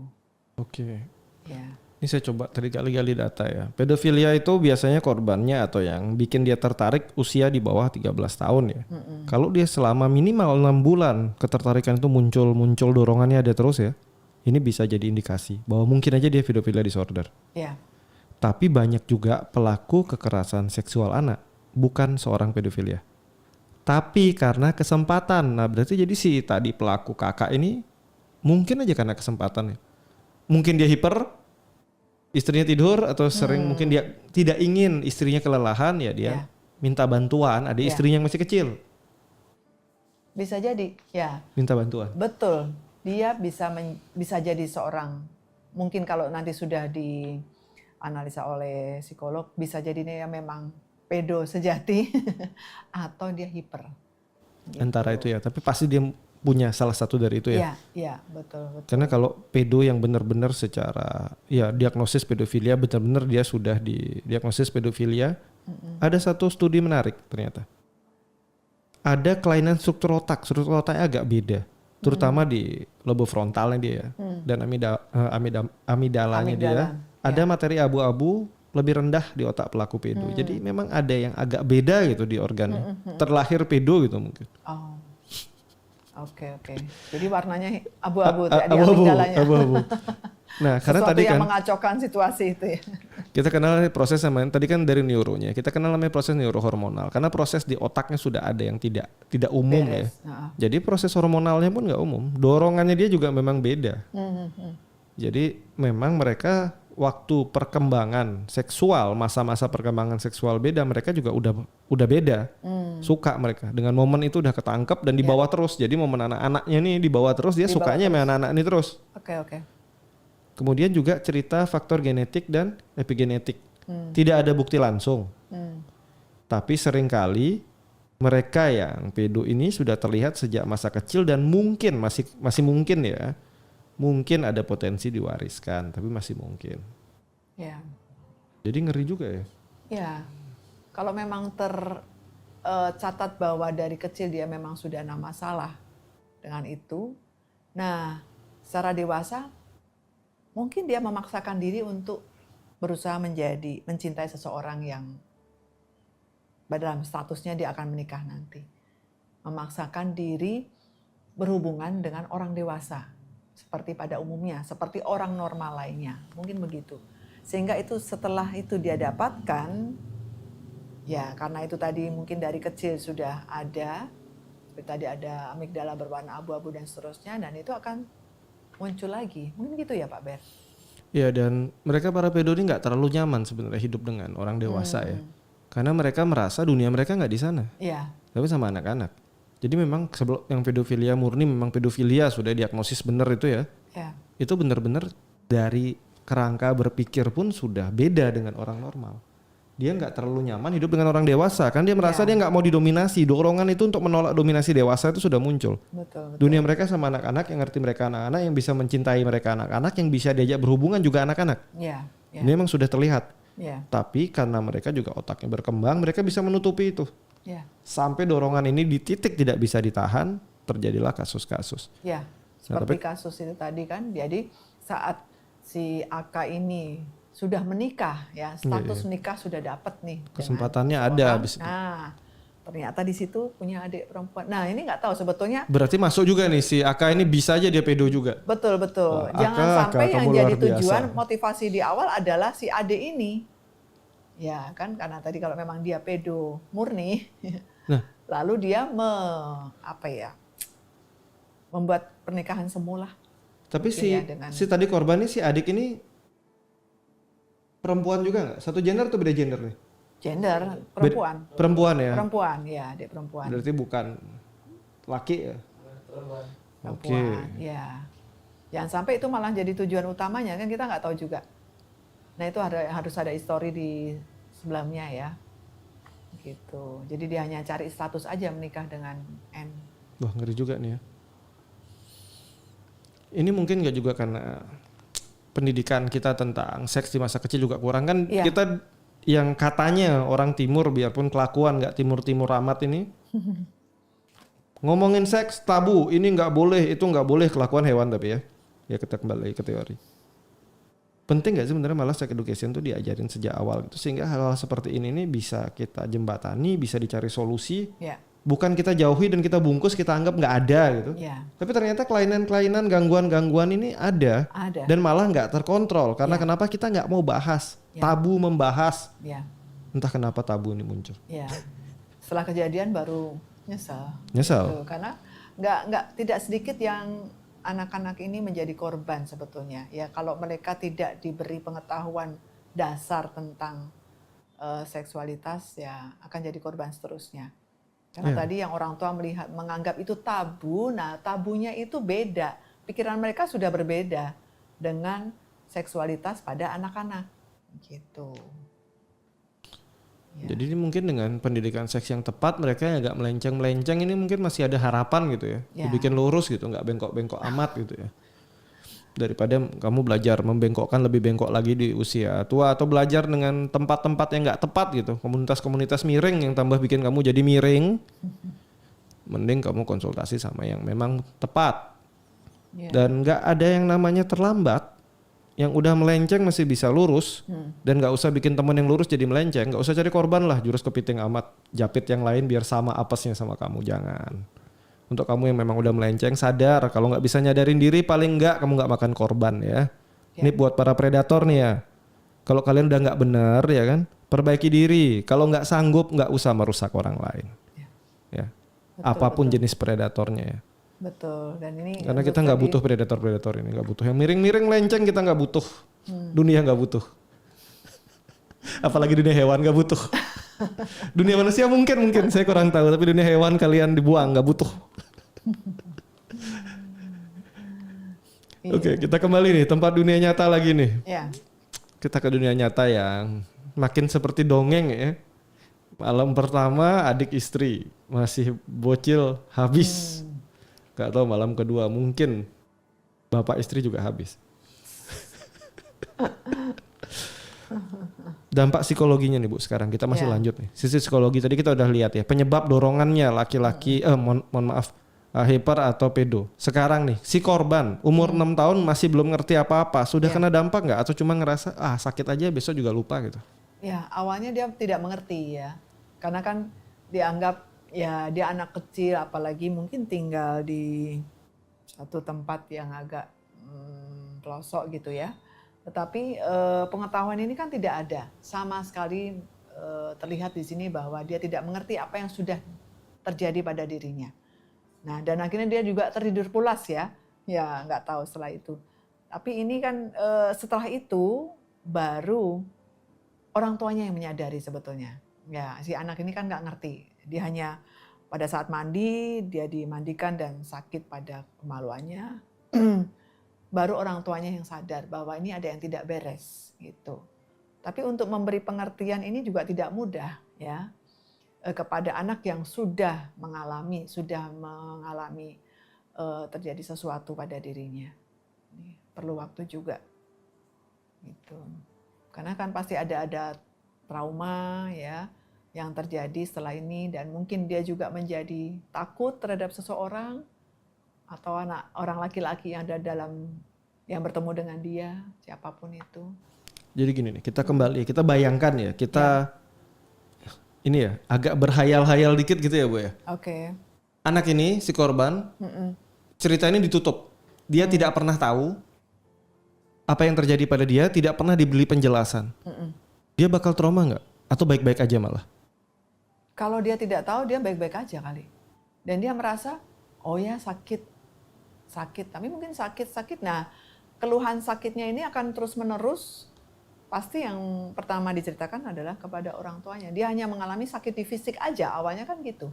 Oke. Ya. Ini saya coba tadi gali-gali data ya. Pedofilia itu biasanya korbannya atau yang bikin dia tertarik usia di bawah 13 tahun ya. Kalau dia selama minimal 6 bulan ketertarikan itu muncul dorongannya ada terus ya. Ini bisa jadi indikasi bahwa mungkin aja dia pedofilia disorder. Ya. Tapi banyak juga pelaku kekerasan seksual anak, bukan seorang pedofilia. Tapi karena kesempatan. Nah, berarti jadi si tadi pelaku kakak ini mungkin aja karena kesempatan ya. Mungkin dia hiper, istrinya tidur atau sering mungkin dia tidak ingin istrinya kelelahan ya dia minta bantuan, ada istrinya yang masih kecil. Bisa jadi, ya. Minta bantuan. Betul. Dia bisa jadi seorang, mungkin kalau nanti sudah dianalisa oleh psikolog, bisa jadi dia memang pedo sejati atau dia hiper. Gitu. Antara itu ya, tapi pasti dia punya salah satu dari itu ya. Iya, betul. Karena kalau pedo yang benar-benar secara ya diagnosis pedofilia benar-benar dia sudah didiagnosis pedofilia, ada satu studi menarik ternyata. Ada kelainan struktur otaknya agak beda, terutama di lobe frontalnya dia ya, dan amigdalanya dia. Ada materi abu-abu lebih rendah di otak pelaku pedo. Jadi memang ada yang agak beda gitu di organnya. Terlahir pedo gitu mungkin. Oh. Oke. Jadi warnanya abu-abu di amigdalanya. Abu-abu. Nah, karena Sesuatu tadi yang kan mengacaukan situasi itu ya. kita kenal proses sama tadi kan dari neuronya. Kita kenal namanya proses neurohormonal. Karena proses di otaknya sudah ada yang tidak umum ya. Beres. Heeh. Jadi proses hormonalnya pun nggak umum. Dorongannya dia juga memang beda. Jadi memang mereka waktu perkembangan seksual, masa-masa perkembangan seksual beda, mereka juga udah beda. Suka mereka. Dengan momen itu udah ketangkep dan dibawa terus. Jadi momen anak-anaknya nih dibawa terus, dia Dibawa sukanya sama anak-anak ini terus. Oke. Kemudian juga cerita faktor genetik dan epigenetik. Tidak ada bukti langsung. Tapi seringkali mereka yang pedo ini sudah terlihat sejak masa kecil dan mungkin masih mungkin ya. Mungkin ada potensi diwariskan, tapi masih mungkin. Ya. Jadi ngeri juga ya. Ya. Kalau memang tercatat bahwa dari kecil dia memang sudah ada masalah dengan itu. Nah, secara dewasa mungkin dia memaksakan diri untuk berusaha mencintai seseorang yang dalam statusnya dia akan menikah nanti. Memaksakan diri berhubungan dengan orang dewasa. Seperti pada umumnya, seperti orang normal lainnya. Mungkin begitu. Sehingga itu setelah itu dia dapatkan, ya karena itu tadi mungkin dari kecil sudah ada, seperti tadi ada amigdala berwarna abu-abu dan seterusnya, dan itu akan muncul lagi. Mungkin gitu ya Pak Ber? Ya, dan mereka para pedo ini nggak terlalu nyaman sebenarnya hidup dengan orang dewasa ya. Karena mereka merasa dunia mereka nggak di sana. Iya. Tapi sama anak-anak. Jadi memang sebelum yang pedofilia murni memang pedofilia sudah diagnosis benar itu ya. Ya. Itu benar-benar dari kerangka berpikir pun sudah beda dengan orang normal. Dia nggak terlalu nyaman hidup dengan orang dewasa kan dia merasa dia nggak mau didominasi. Dorongan itu untuk menolak dominasi dewasa itu sudah muncul. Betul. Dunia mereka sama anak-anak yang ngerti mereka anak-anak, yang bisa mencintai mereka anak-anak, yang bisa diajak berhubungan juga anak-anak. Iya. Ini memang sudah terlihat. Iya. Tapi karena mereka juga otaknya berkembang, mereka bisa menutupi itu. Iya. Sampai dorongan ini di titik tidak bisa ditahan, terjadilah kasus-kasus. Ya, seperti kasus itu tadi kan. Jadi saat si Aka ini sudah menikah ya, status menikah sudah dapat nih. Kesempatannya dengan ada seorang. habis itu. Nah, ternyata di situ punya adik perempuan. Nah, ini nggak tahu sebetulnya. Berarti masuk juga nih si Aka ini bisa aja dia pedo juga. Betul. Oh, Jangan sampai yang kamu jadi luar biasa. tujuan motivasi di awal adalah si adik ini. Ya kan, karena tadi kalau memang dia pedo murni, Nah, lalu dia membuat pernikahan semula. tapi Mungkin si ya dengan- si tadi korban ini si adik ini perempuan juga nggak? Satu gender atau beda gender nih? Gender perempuan. Perempuan ya. Perempuan, ya, adik perempuan. Berarti bukan laki ya? Oke. Perempuan, ya. Jangan sampai itu malah jadi tujuan utamanya, kan kita nggak tahu juga. Nah, itu harus ada histori di sebelumnya ya. Gitu. Jadi dia hanya cari status aja menikah dengan N. Wah, ngeri juga nih ya. Ini mungkin nggak juga karena pendidikan kita tentang seks di masa kecil juga kurang kan? Iya. Kita yang katanya orang timur biarpun kelakuan nggak timur-timur amat ini ngomongin seks tabu, ini nggak boleh, itu nggak boleh, kelakuan hewan tapi ya kita kembali ke teori. Penting nggak sih sebenarnya malah sex education tuh diajarin sejak awal gitu sehingga hal-hal seperti ini nih bisa kita jembatani, bisa dicari solusi. Ya. Bukan kita jauhi dan kita bungkus, kita anggap nggak ada gitu. Ya. Tapi ternyata kelainan-kelainan, gangguan-gangguan ini ada. Dan malah nggak terkontrol. Karena kenapa kita nggak mau bahas. Tabu membahas. Ya. Entah kenapa tabu ini muncul. Ya. Setelah kejadian baru nyesel. Nyesel. Gitu. Karena tidak sedikit yang anak-anak ini menjadi korban sebetulnya. Ya, kalau mereka tidak diberi pengetahuan dasar tentang seksualitas, ya akan jadi korban seterusnya. Karena tadi yang orang tua menganggap itu tabu, nah tabunya itu beda. Pikiran mereka sudah berbeda dengan seksualitas pada anak-anak. Gitu. Ya. Jadi ini mungkin dengan pendidikan seks yang tepat, mereka yang agak melenceng-melenceng ini mungkin masih ada harapan gitu ya. Dibikin lurus gitu, nggak bengkok-bengkok amat gitu ya. Daripada kamu belajar membengkokkan lebih bengkok lagi di usia tua atau belajar dengan tempat-tempat yang nggak tepat gitu, komunitas-komunitas miring yang tambah bikin kamu jadi miring, mending kamu konsultasi sama yang memang tepat. Dan nggak ada yang namanya terlambat, yang udah melenceng masih bisa lurus, dan nggak usah bikin temen yang lurus jadi melenceng, nggak usah cari korban lah, jurus kepiting amat, japit yang lain biar sama apesnya sama kamu, jangan. Untuk kamu yang memang udah melenceng, sadar kalau nggak bisa nyadarin diri, paling nggak kamu nggak makan korban ya. Ya. Ini buat para predator nih ya. Kalau kalian udah nggak benar ya kan, perbaiki diri. Kalau nggak sanggup, nggak usah merusak orang lain. Ya. Betul, Apapun betul. jenis predatornya ya. Betul. Dan ini Karena untuk kita nggak tadi- butuh predator ini, nggak butuh yang miring-miring lenceng, kita nggak butuh. Dunia nggak butuh. Apalagi dunia hewan nggak butuh. Dunia manusia mungkin saya kurang tahu, tapi dunia hewan kalian dibuang nggak butuh. Iya. Oke, kita kembali nih tempat dunia nyata lagi nih. Ya. Kita ke dunia nyata yang makin seperti dongeng ya. Malam pertama adik istri masih bocil habis. Gak tahu malam kedua mungkin bapak istri juga habis. Dampak psikologinya nih Bu sekarang kita masih Ya. lanjut nih. Sisi psikologi tadi kita udah lihat ya. Penyebab dorongannya laki-laki mohon maaf hyper atau pedo. Sekarang nih si korban umur 6 tahun masih belum ngerti apa-apa. Sudah Ya. kena dampak nggak atau cuma ngerasa sakit aja besok juga lupa gitu. Ya, awalnya dia tidak mengerti ya. Karena kan dianggap ya dia anak kecil, apalagi mungkin tinggal di satu tempat yang agak pelosok gitu ya. Tetapi pengetahuan ini kan tidak ada. Sama sekali terlihat di sini bahwa dia tidak mengerti apa yang sudah terjadi pada dirinya. Nah, dan akhirnya dia juga tertidur pulas ya. Ya, nggak tahu setelah itu. Tapi ini kan setelah itu baru orang tuanya yang menyadari sebetulnya. Ya, si anak ini kan nggak ngerti. Dia hanya pada saat mandi, dia dimandikan dan sakit pada kemaluannya. Baru orang tuanya yang sadar bahwa ini ada yang tidak beres gitu. Tapi untuk memberi pengertian ini juga tidak mudah ya kepada anak yang sudah mengalami terjadi sesuatu pada dirinya. Ini perlu waktu juga gitu. Karena kan pasti ada trauma ya yang terjadi setelah ini dan mungkin dia juga menjadi takut terhadap seseorang atau orang laki-laki yang ada yang bertemu dengan dia, siapapun itu. Jadi gini nih, kita kembali, kita bayangkan ya, kita ini ya agak berhayal-hayal dikit gitu ya Bu ya. Oke. Anak ini si korban cerita ini ditutup. Dia tidak pernah tahu apa yang terjadi pada dia, tidak pernah diberi penjelasan. Dia bakal trauma nggak? Atau baik-baik aja malah? Kalau dia tidak tahu, dia baik-baik aja kali. Dan dia merasa, oh ya sakit. Tapi mungkin sakit. Nah, keluhan sakitnya ini akan terus-menerus. Pasti yang pertama diceritakan adalah kepada orang tuanya. Dia hanya mengalami sakit di fisik aja, awalnya kan gitu.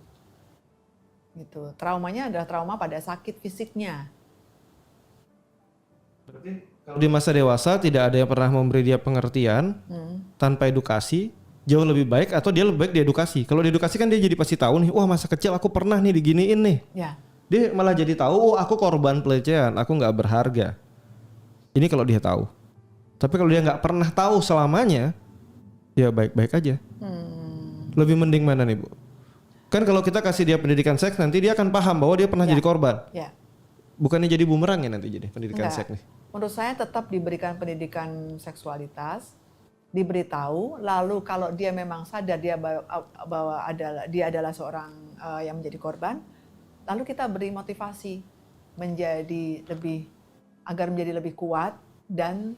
Gitu. Traumanya adalah trauma pada sakit fisiknya. Berarti kalau di masa dewasa tidak ada yang pernah memberi dia pengertian tanpa edukasi, jauh lebih baik atau dia lebih baik diedukasi. Kalau diedukasi kan dia jadi pasti tahu nih, wah masa kecil aku pernah nih diginiin nih. Ya. Dia malah jadi tahu, oh aku korban pelecehan, aku nggak berharga. Ini kalau dia tahu. Tapi kalau dia nggak pernah tahu selamanya, ya baik-baik aja. Lebih mending mana nih Bu? Kan kalau kita kasih dia pendidikan seks, nanti dia akan paham bahwa dia pernah jadi korban. Ya. Bukannya jadi bumerang ya nanti jadi pendidikan Enggak. seks nih. Menurut saya tetap diberikan pendidikan seksualitas, diberitahu, lalu kalau dia memang sadar bahwa dia adalah seorang yang menjadi korban, lalu kita beri motivasi agar menjadi lebih kuat dan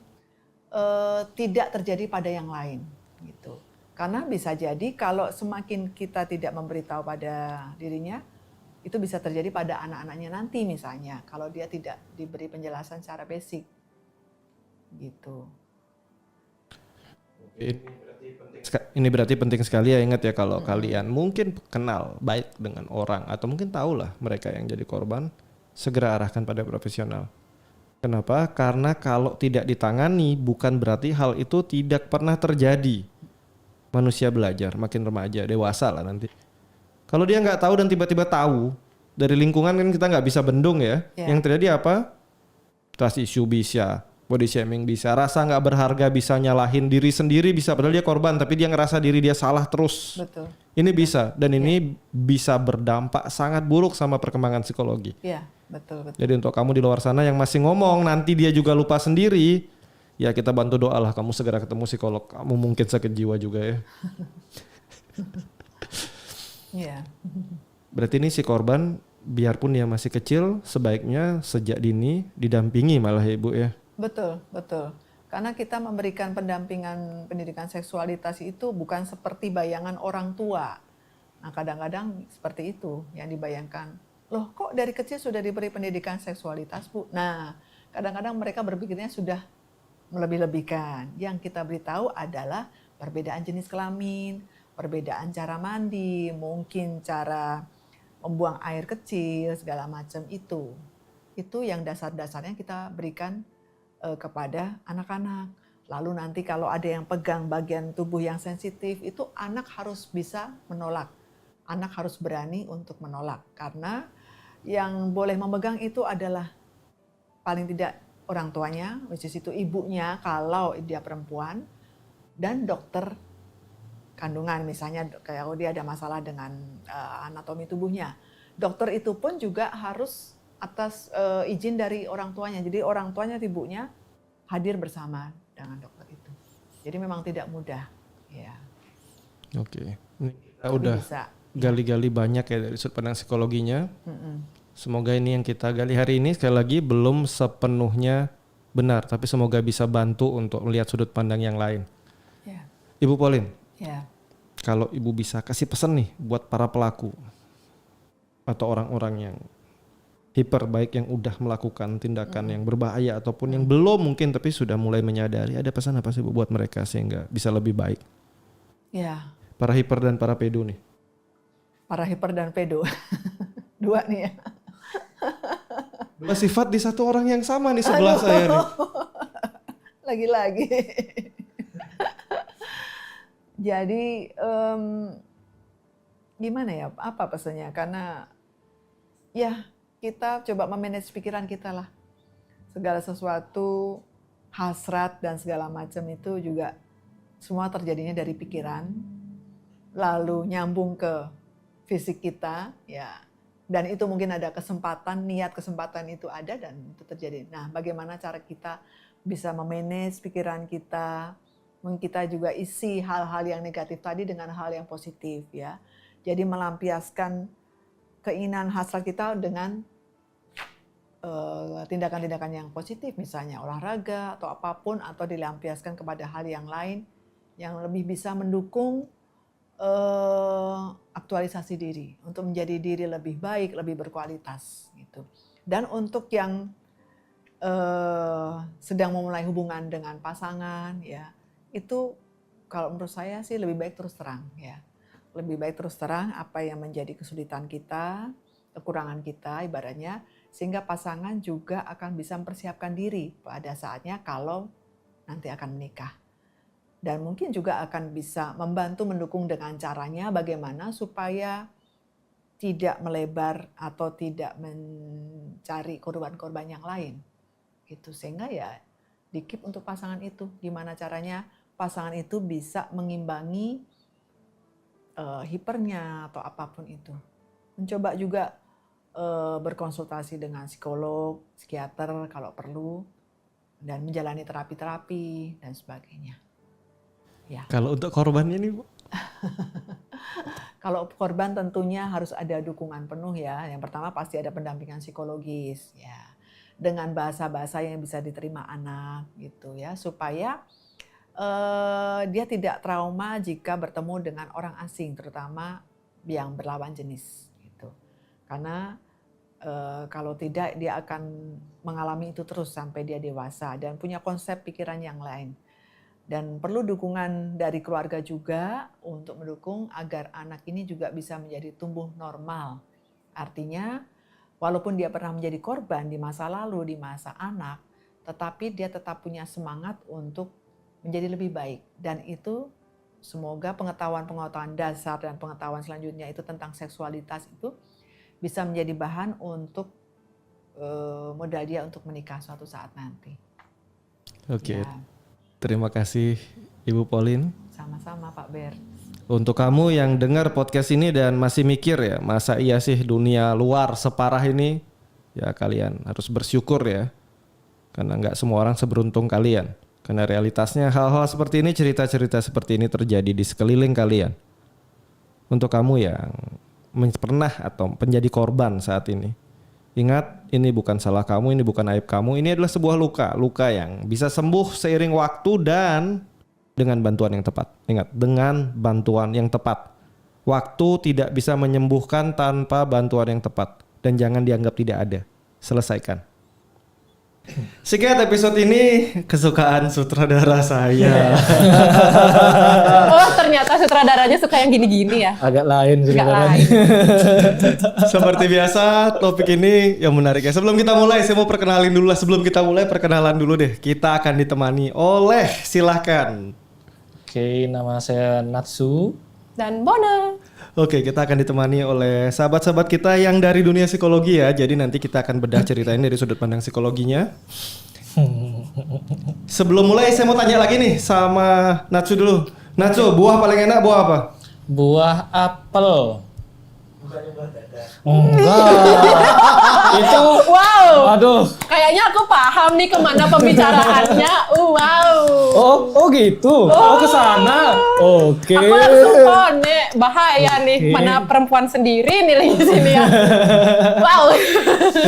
tidak terjadi pada yang lain gitu. Karena bisa jadi kalau semakin kita tidak memberitahu pada dirinya, itu bisa terjadi pada anak-anaknya nanti misalnya kalau dia tidak diberi penjelasan secara basic gitu. Ini berarti penting sekali ya, ingat ya kalau kalian mungkin kenal baik dengan orang atau mungkin tahulah mereka yang jadi korban, segera arahkan pada profesional. Kenapa? Karena kalau tidak ditangani bukan berarti hal itu tidak pernah terjadi. Manusia belajar makin remaja, dewasa lah nanti. Kalau dia nggak tahu dan tiba-tiba tahu dari lingkungan kan kita nggak bisa bendung ya. Ya. Yang terjadi apa? Trust issue bisa, body shaming bisa, rasa nggak berharga bisa, nyalahin diri sendiri bisa. Padahal dia korban tapi dia ngerasa diri dia salah terus. Betul. Ini bisa dan ini bisa berdampak sangat buruk sama perkembangan psikologi. Iya, betul. Jadi untuk kamu di luar sana yang masih ngomong nanti dia juga lupa sendiri, ya kita bantu doa lah kamu segera ketemu psikolog. Kamu mungkin sakit jiwa juga ya. Iya. Berarti ini si korban biarpun dia masih kecil sebaiknya sejak dini didampingi malah ya Ibu ya. Betul, betul. Karena kita memberikan pendampingan pendidikan seksualitas itu bukan seperti bayangan orang tua. Nah, kadang-kadang seperti itu yang dibayangkan. Loh, kok dari kecil sudah diberi pendidikan seksualitas, Bu? Nah, kadang-kadang mereka berpikirnya sudah melebih-lebihkan. Yang kita beritahu adalah perbedaan jenis kelamin, perbedaan cara mandi, mungkin cara membuang air kecil, segala macam itu. Itu yang dasar-dasarnya kita berikan kepada anak-anak. Lalu nanti kalau ada yang pegang bagian tubuh yang sensitif, itu anak harus bisa menolak. Anak harus berani untuk menolak. Karena yang boleh memegang itu adalah paling tidak orang tuanya, which is itu ibunya kalau dia perempuan, dan dokter kandungan misalnya kalau dia ada masalah dengan anatomi tubuhnya. Dokter itu pun juga harus atas izin dari orang tuanya. Jadi orang tuanya, ibunya hadir bersama dengan dokter itu. Jadi memang tidak mudah. Ya. Oke. Ini kita udah bisa gali-gali banyak ya dari sudut pandang psikologinya. Semoga ini yang kita gali hari ini sekali lagi belum sepenuhnya benar, tapi semoga bisa bantu untuk melihat sudut pandang yang lain. Ya. Ibu Pauline, Ya. kalau Ibu bisa kasih pesan nih buat para pelaku atau orang-orang yang hiper, baik yang udah melakukan tindakan yang berbahaya ataupun yang belum mungkin tapi sudah mulai menyadari, ada pesan apa sih Bu buat mereka sehingga bisa lebih baik? Ya. Para hiper dan para pedo nih. Para hiper dan pedo. Dua nih ya. Dua sifat di satu orang yang sama nih sebelah saya nih. Lagi-lagi. Jadi gimana ya, apa pesannya? Karena ya kita coba memanage pikiran kita lah. Segala sesuatu, hasrat dan segala macam itu juga semua terjadinya dari pikiran. Lalu nyambung ke fisik kita, ya. Dan itu mungkin ada kesempatan, niat kesempatan itu ada dan itu terjadi. Nah, bagaimana cara kita bisa memanage pikiran kita, mungkin kita juga isi hal-hal yang negatif tadi dengan hal yang positif, ya. Jadi melampiaskan keinginan hasrat kita dengan tindakan-tindakan yang positif, misalnya olahraga atau apapun, atau dilampiaskan kepada hal yang lain yang lebih bisa mendukung aktualisasi diri untuk menjadi diri lebih baik, lebih berkualitas gitu. Dan untuk yang sedang memulai hubungan dengan pasangan, ya itu kalau menurut saya sih lebih baik terus terang, ya. Lebih baik terus terang apa yang menjadi kesulitan kita, kekurangan kita ibaratnya, sehingga pasangan juga akan bisa mempersiapkan diri pada saatnya kalau nanti akan menikah. Dan mungkin juga akan bisa membantu mendukung dengan caranya bagaimana supaya tidak melebar atau tidak mencari korban-korban yang lain. Gitu. Sehingga ya dikip untuk pasangan itu. Gimana caranya pasangan itu bisa mengimbangi hipernya atau apapun itu. Mencoba juga berkonsultasi dengan psikolog, psikiater kalau perlu, dan menjalani terapi-terapi dan sebagainya. Ya. Kalau untuk korbannya nih Bu? Kalau korban tentunya harus ada dukungan penuh ya. Yang pertama pasti ada pendampingan psikologis ya. Dengan bahasa-bahasa yang bisa diterima anak gitu ya. Supaya dia tidak trauma jika bertemu dengan orang asing, terutama yang berlawan jenis gitu. Karena kalau tidak dia akan mengalami itu terus sampai dia dewasa dan punya konsep pikiran yang lain. Dan perlu dukungan dari keluarga juga untuk mendukung agar anak ini juga bisa menjadi tumbuh normal. Artinya walaupun dia pernah menjadi korban di masa lalu, di masa anak, tetapi dia tetap punya semangat untuk menjadi lebih baik. Dan itu semoga pengetahuan-pengetahuan dasar dan pengetahuan selanjutnya itu tentang seksualitas itu bisa menjadi bahan untuk modal dia untuk menikah suatu saat nanti. Oke. Ya. Terima kasih Ibu Pauline. Sama-sama Pak Ber. Untuk kamu yang dengar podcast ini dan masih mikir ya, masa iya sih dunia luar separah ini? Ya kalian harus bersyukur ya. Karena nggak semua orang seberuntung kalian. Karena realitasnya hal-hal seperti ini, cerita-cerita seperti ini terjadi di sekeliling kalian. Untuk kamu yang pernah atau menjadi korban saat ini, Ingat, ini bukan salah kamu, ini bukan aib kamu. Ini adalah sebuah luka. Luka yang bisa sembuh seiring waktu dan dengan bantuan yang tepat. Ingat, dengan bantuan yang tepat. Waktu tidak bisa menyembuhkan tanpa bantuan yang tepat. Dan jangan dianggap tidak ada. Selesaikan. Sekian episode ini kesukaan sutradara saya. Oh ternyata sutradaranya suka yang gini-gini ya. Agak lain sih. Agak sekarang. lain. Seperti biasa topik ini yang menarik ya. Sebelum kita mulai saya mau perkenalin dulu lah. Sebelum kita mulai perkenalan dulu deh. Kita akan ditemani oleh, silahkan. Oke, nama saya Natsu. Dan Bona. Oke, kita akan ditemani oleh sahabat-sahabat kita yang dari dunia psikologi ya. Jadi nanti kita akan bedah cerita ini dari sudut pandang psikologinya. Sebelum mulai saya mau tanya lagi nih sama Natsu dulu. Natsu, buah paling enak buah apa? Buah apel. Enggak. Itu Wow. aduh. Kayaknya aku paham nih kemana pembicaraannya. Wow. Oh gitu. Oh ke sana. Oke. Aku langsung nih bahaya nih. Oke. Mana perempuan sendiri nih di sini ya. Wow.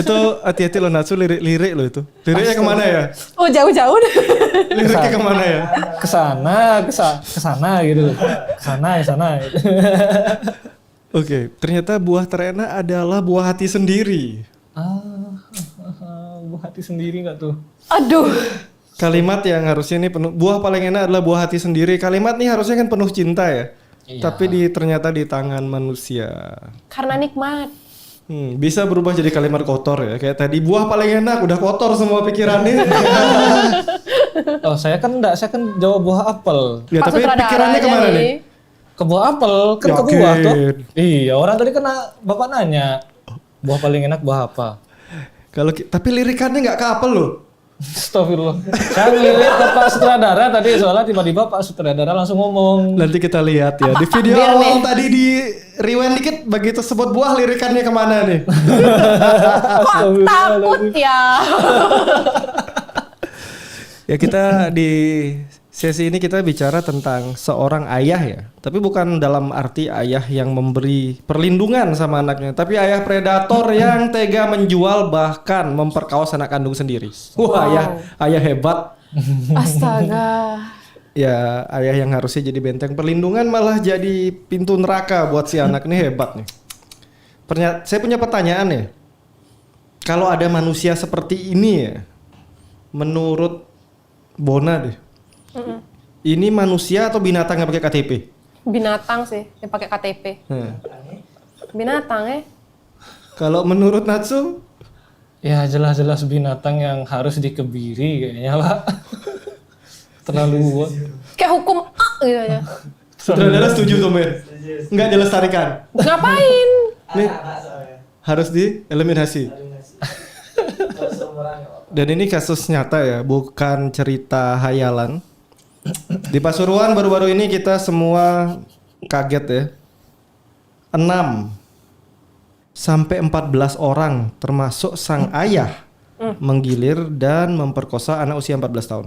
Itu hati-hati loh Natsu, lirik-lirik loh itu. Liriknya kemana ya? Oh jauh-jauh deh. Liriknya kemana ya? Ke sana gitu. Ke sana. Oke, ternyata buah terenak adalah buah hati sendiri. Buah hati sendiri nggak tuh? Aduh. Kalimat yang harusnya ini penuh, buah paling enak adalah buah hati sendiri. Kalimat nih harusnya kan penuh cinta ya. Iya. Tapi ternyata di tangan manusia. Karena nikmat. Bisa berubah jadi kalimat kotor ya. Kayak tadi buah paling enak udah kotor semua pikirannya. Oh saya kan jawab buah apel. Ya Pak tapi sutradara pikirannya aja kemana nih? Ke buah apel kan ke Yakin? buah tuh. Iya orang tadi kena bapak nanya buah paling enak buah apa? Tapi lirikannya nggak ke apel loh. Astagfirullah. Saya ngeliat ke Pak Sutradara tadi soalnya tiba-tiba Pak Sutradara langsung ngomong. Nanti kita lihat ya di video Biar awal nih. tadi di rewind dikit begitu sebut buah lirikannya kemana nih? Takut ya. Ya kita di sesi ini kita bicara tentang seorang ayah ya. Tapi bukan dalam arti ayah yang memberi perlindungan sama anaknya. Tapi ayah predator yang tega menjual bahkan memperkaos anak kandung sendiri. Wah ayah hebat. Astaga. Ya ayah yang harusnya jadi benteng perlindungan malah jadi pintu neraka buat si anak ini hebat nih. Saya punya pertanyaan nih. Kalau ada manusia seperti ini ya. Menurut Bona deh. Ini manusia atau binatang yang pakai KTP? Binatang sih yang pakai KTP. Binatang Kalau menurut Natsu? Ya jelas-jelas binatang yang harus dikebiri kayaknya Pak. Terlalu Kayak hukum gitu aja. Sutradara setuju tuh Men? Nggak dilestarikan? Ngapain? Nih harus dieliminasi. Dan ini kasus nyata ya, bukan cerita hayalan. Di Pasuruan baru-baru ini kita semua kaget ya. 6 sampai 14 orang termasuk sang ayah menggilir dan memperkosa anak usia 14 tahun.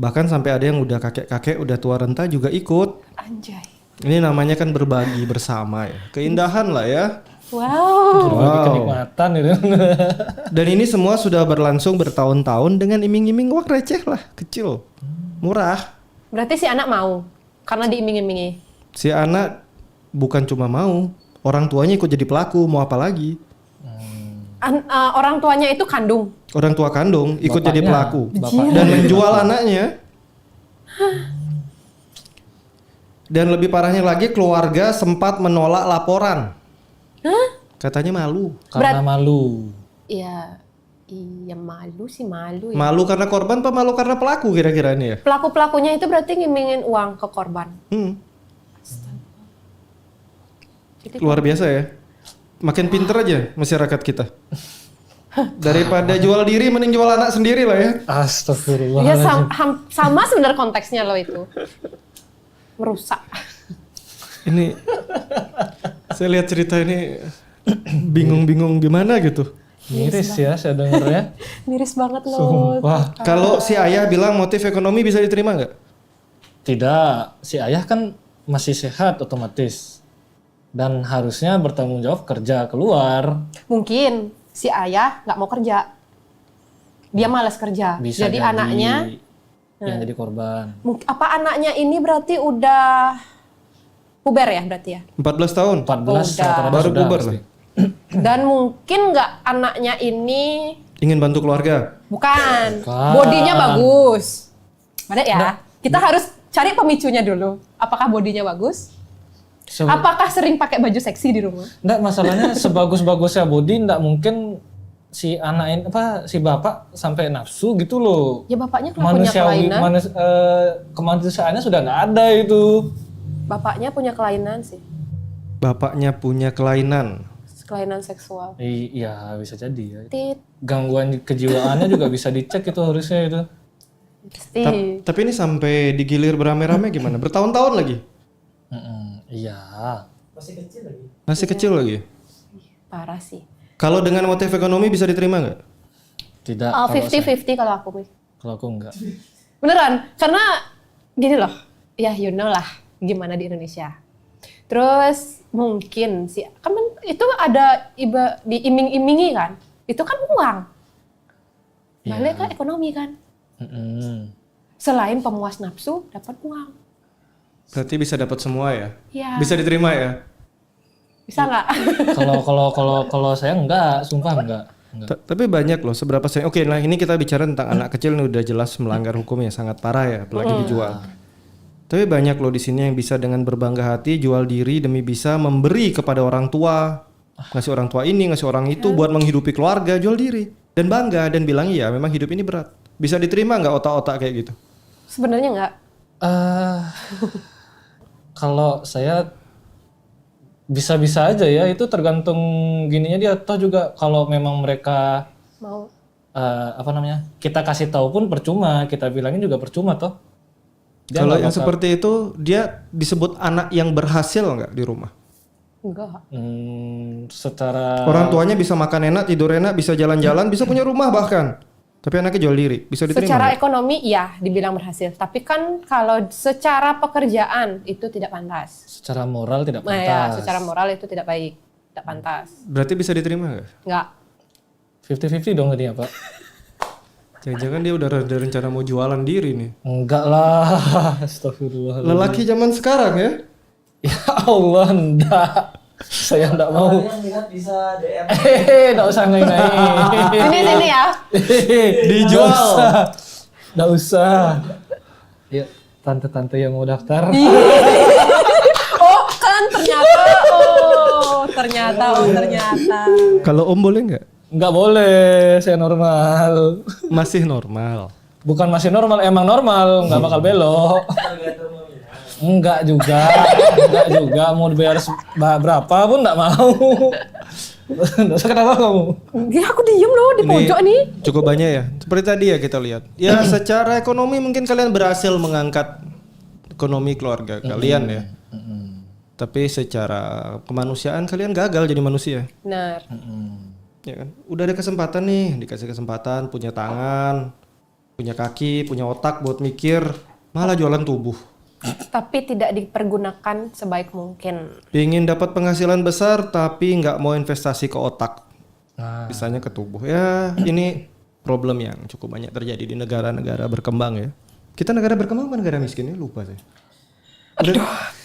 Bahkan sampai ada yang udah kakek-kakek, udah tua renta juga ikut. Anjay. Ini namanya kan berbagi bersama ya. Keindahan lah ya. Wow. berbagi kenikmatan gitu. Dan ini semua sudah berlangsung bertahun-tahun dengan iming-iming uang receh lah, kecil, murah. Berarti si anak mau karena diiming-imingi. Si anak bukan cuma mau, orang tuanya ikut jadi pelaku, mau apa lagi? Orang tuanya itu kandung. Orang tua kandung ikut Bapaknya. jadi pelaku Bapaknya. dan menjual anaknya. Dan lebih parahnya lagi keluarga sempat menolak laporan. Katanya malu. Karena malu. Iya malu sih malu ya. Malu karena korban apa malu karena pelaku kira-kira ini ya? Pelaku-pelakunya itu berarti ngimingin uang ke korban. Jadi Luar biasa ya. Makin pinter aja masyarakat kita. Daripada jual diri mending jual anak sendiri lah ya. Astagfirullah. ya sama sebenarnya konteksnya loh itu. Merusak. Ini saya lihat cerita ini bingung-bingung gimana gitu. Miris ya saya dengar ya. Miris banget loh. Sumpah. Kalau si ayah bilang motif ekonomi bisa diterima nggak? Tidak, si ayah kan masih sehat otomatis. Dan harusnya bertanggung jawab kerja keluar. Mungkin si ayah nggak mau kerja. Dia malas kerja. Bisa jadi anaknya yang jadi korban. apa anaknya ini berarti udah puber ya berarti ya? 14 tahun. 14 Udah. rata-rata Baru sudah puber pasti. lah. Dan mungkin nggak anaknya ini Ingin bantu keluarga. bukan. Bukan. Bodinya bagus. Ada ya? Kita harus cari pemicunya dulu. Apakah bodinya bagus? Apakah sering pakai baju seksi di rumah? Enggak, masalahnya sebagus-bagusnya body enggak mungkin si anak ini si bapak sampai nafsu gitu loh. Ya bapaknya kalau punya kelainan. Kemanusiaannya sudah nggak ada itu. Bapaknya punya kelainan sih. Bapaknya punya kelainan. Kelainan seksual. Iya, bisa jadi ya. Tit. Gangguan kejiwaannya juga bisa dicek itu harusnya itu. Pasti. Tapi ini sampai digilir beramai-ramai gimana? Bertahun-tahun lagi. Iya. Masih kecil lagi. Parah sih. Kalau dengan motif ekonomi bisa diterima nggak? Tidak. Oh, kalau 50-50 kalau aku. Kalau aku enggak. Beneran, karena gini loh, ya you know lah gimana di Indonesia. Terus mungkin sih, kan itu ada diiming-imingi kan, itu kan uang. Balik ke ekonomi kan. Selain pemuas nafsu, dapat uang. Berarti bisa dapat semua ya? Iya. Bisa diterima ya? Bisa nggak? Kalau saya enggak, sumpah enggak. Tapi banyak loh seberapa sering. Oke, nah ini kita bicara tentang anak kecil ini udah jelas melanggar hukum yang sangat parah ya, apalagi dijual. Tapi banyak loh di sini yang bisa dengan berbangga hati jual diri demi bisa memberi kepada orang tua, ngasih orang tua ini, ngasih orang itu buat menghidupi keluarga, jual diri dan bangga dan bilang iya memang hidup ini berat. Bisa diterima nggak otak-otak kayak gitu? Sebenarnya nggak. Kalau saya bisa-bisa aja ya, itu tergantung gininya dia. Toh juga kalau memang mereka Mau. kita kasih tahu pun percuma, kita bilangin juga percuma toh. Dia Kalau nggak yang bakal- seperti itu dia disebut anak yang berhasil nggak di rumah? Enggak. Secara Orang tuanya bisa makan enak, tidur enak, bisa jalan-jalan, bisa punya rumah bahkan. Tapi anaknya jual diri, bisa diterima Secara nggak? ekonomi iya dibilang berhasil, tapi kan kalau secara pekerjaan itu tidak pantas. secara moral tidak Nah ya, pantas. secara moral itu tidak baik, tidak pantas. Berarti bisa diterima nggak? Enggak. 50-50 dong tadi ya Pak. Jangan-jangan dia udah ada rencana mau jualan diri nih. Enggak lah. Astagfirullah. Lelaki zaman sekarang ya? Ya Allah, enggak. Saya enggak mau. Yang minat bisa DM. Enggak usah ngain-ngain. Sini ya. Dijual. Enggak usah. Ya, tante-tante yang mau daftar. Oh kan ternyata. Ternyata. Kalau Om boleh nggak? Enggak boleh, saya normal. Masih normal. Bukan masih normal, emang normal, enggak bakal belok. Enggak juga, mau dibayar berapa pun enggak mau. Enggak usah kenapa kamu? Ya aku diem loh di pojok nih. Cukup banyak ya. Seperti tadi ya kita lihat. Ya secara ekonomi mungkin kalian berhasil mengangkat ekonomi keluarga kalian ya. Tapi secara kemanusiaan kalian gagal jadi manusia. Benar. Ya kan? Udah ada kesempatan nih, dikasih kesempatan, punya tangan, punya kaki, punya otak buat mikir, malah jualan tubuh. Tapi tidak dipergunakan sebaik mungkin. Ingin dapat penghasilan besar tapi nggak mau investasi ke otak. Nah, Bisanya ke tubuh. Ya, ini problem yang cukup banyak terjadi di negara-negara berkembang ya. Kita negara berkembang apa negara miskin ya? Lupa saya.